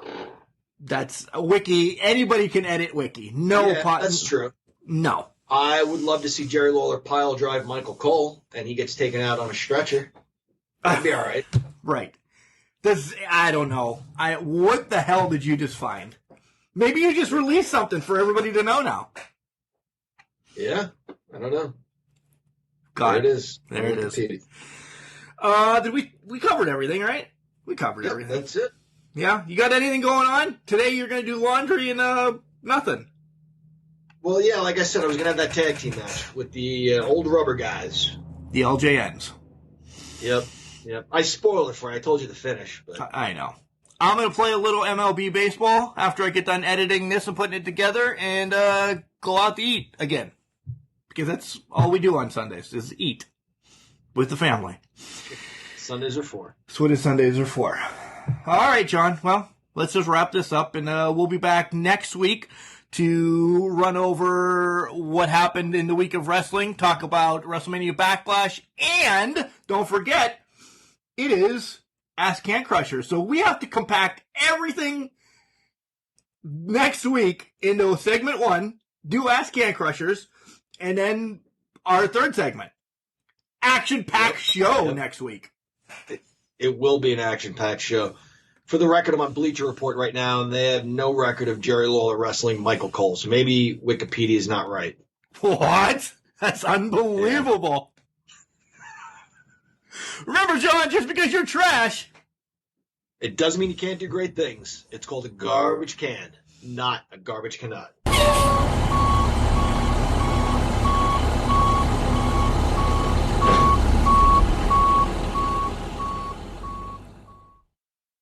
That's a Wiki. Anybody can edit Wiki. That's true. No. I would love to see Jerry Lawler pile drive Michael Cole, and he gets taken out on a stretcher. That'd be all right. Right. I don't know. What the hell did you just find? Maybe you just released something for everybody to know now. Yeah, I don't know. God. There it is. There it is. Did we covered everything, right? We covered everything. That's it. Yeah? You got anything going on? Today you're going to do laundry and nothing. Well, yeah, like I said, I was going to have that tag team match with the old rubber guys. The LJNs. Yep. I spoiled it for you. I told you the finish. But I know. I'm going to play a little MLB baseball after I get done editing this and putting it together and go out to eat again. Because that's all we do on Sundays is eat with the family. Sundays are for. That's what Sundays are for. All right, John. Well, let's just wrap this up, and we'll be back next week to run over what happened in the week of wrestling, talk about WrestleMania Backlash, and don't forget, it is Ask Can Crusher. So we have to compact everything next week into segment 1, do Ask Can Crushers, and then our third segment, action-packed show next week. It will be an action-packed show. For the record, I'm on Bleacher Report right now, and they have no record of Jerry Lawler wrestling Michael Cole. So maybe Wikipedia is not right. What? That's unbelievable. Yeah. Remember, John, just because you're trash, It doesn't mean you can't do great things. It's called a garbage can, not a garbage cannot.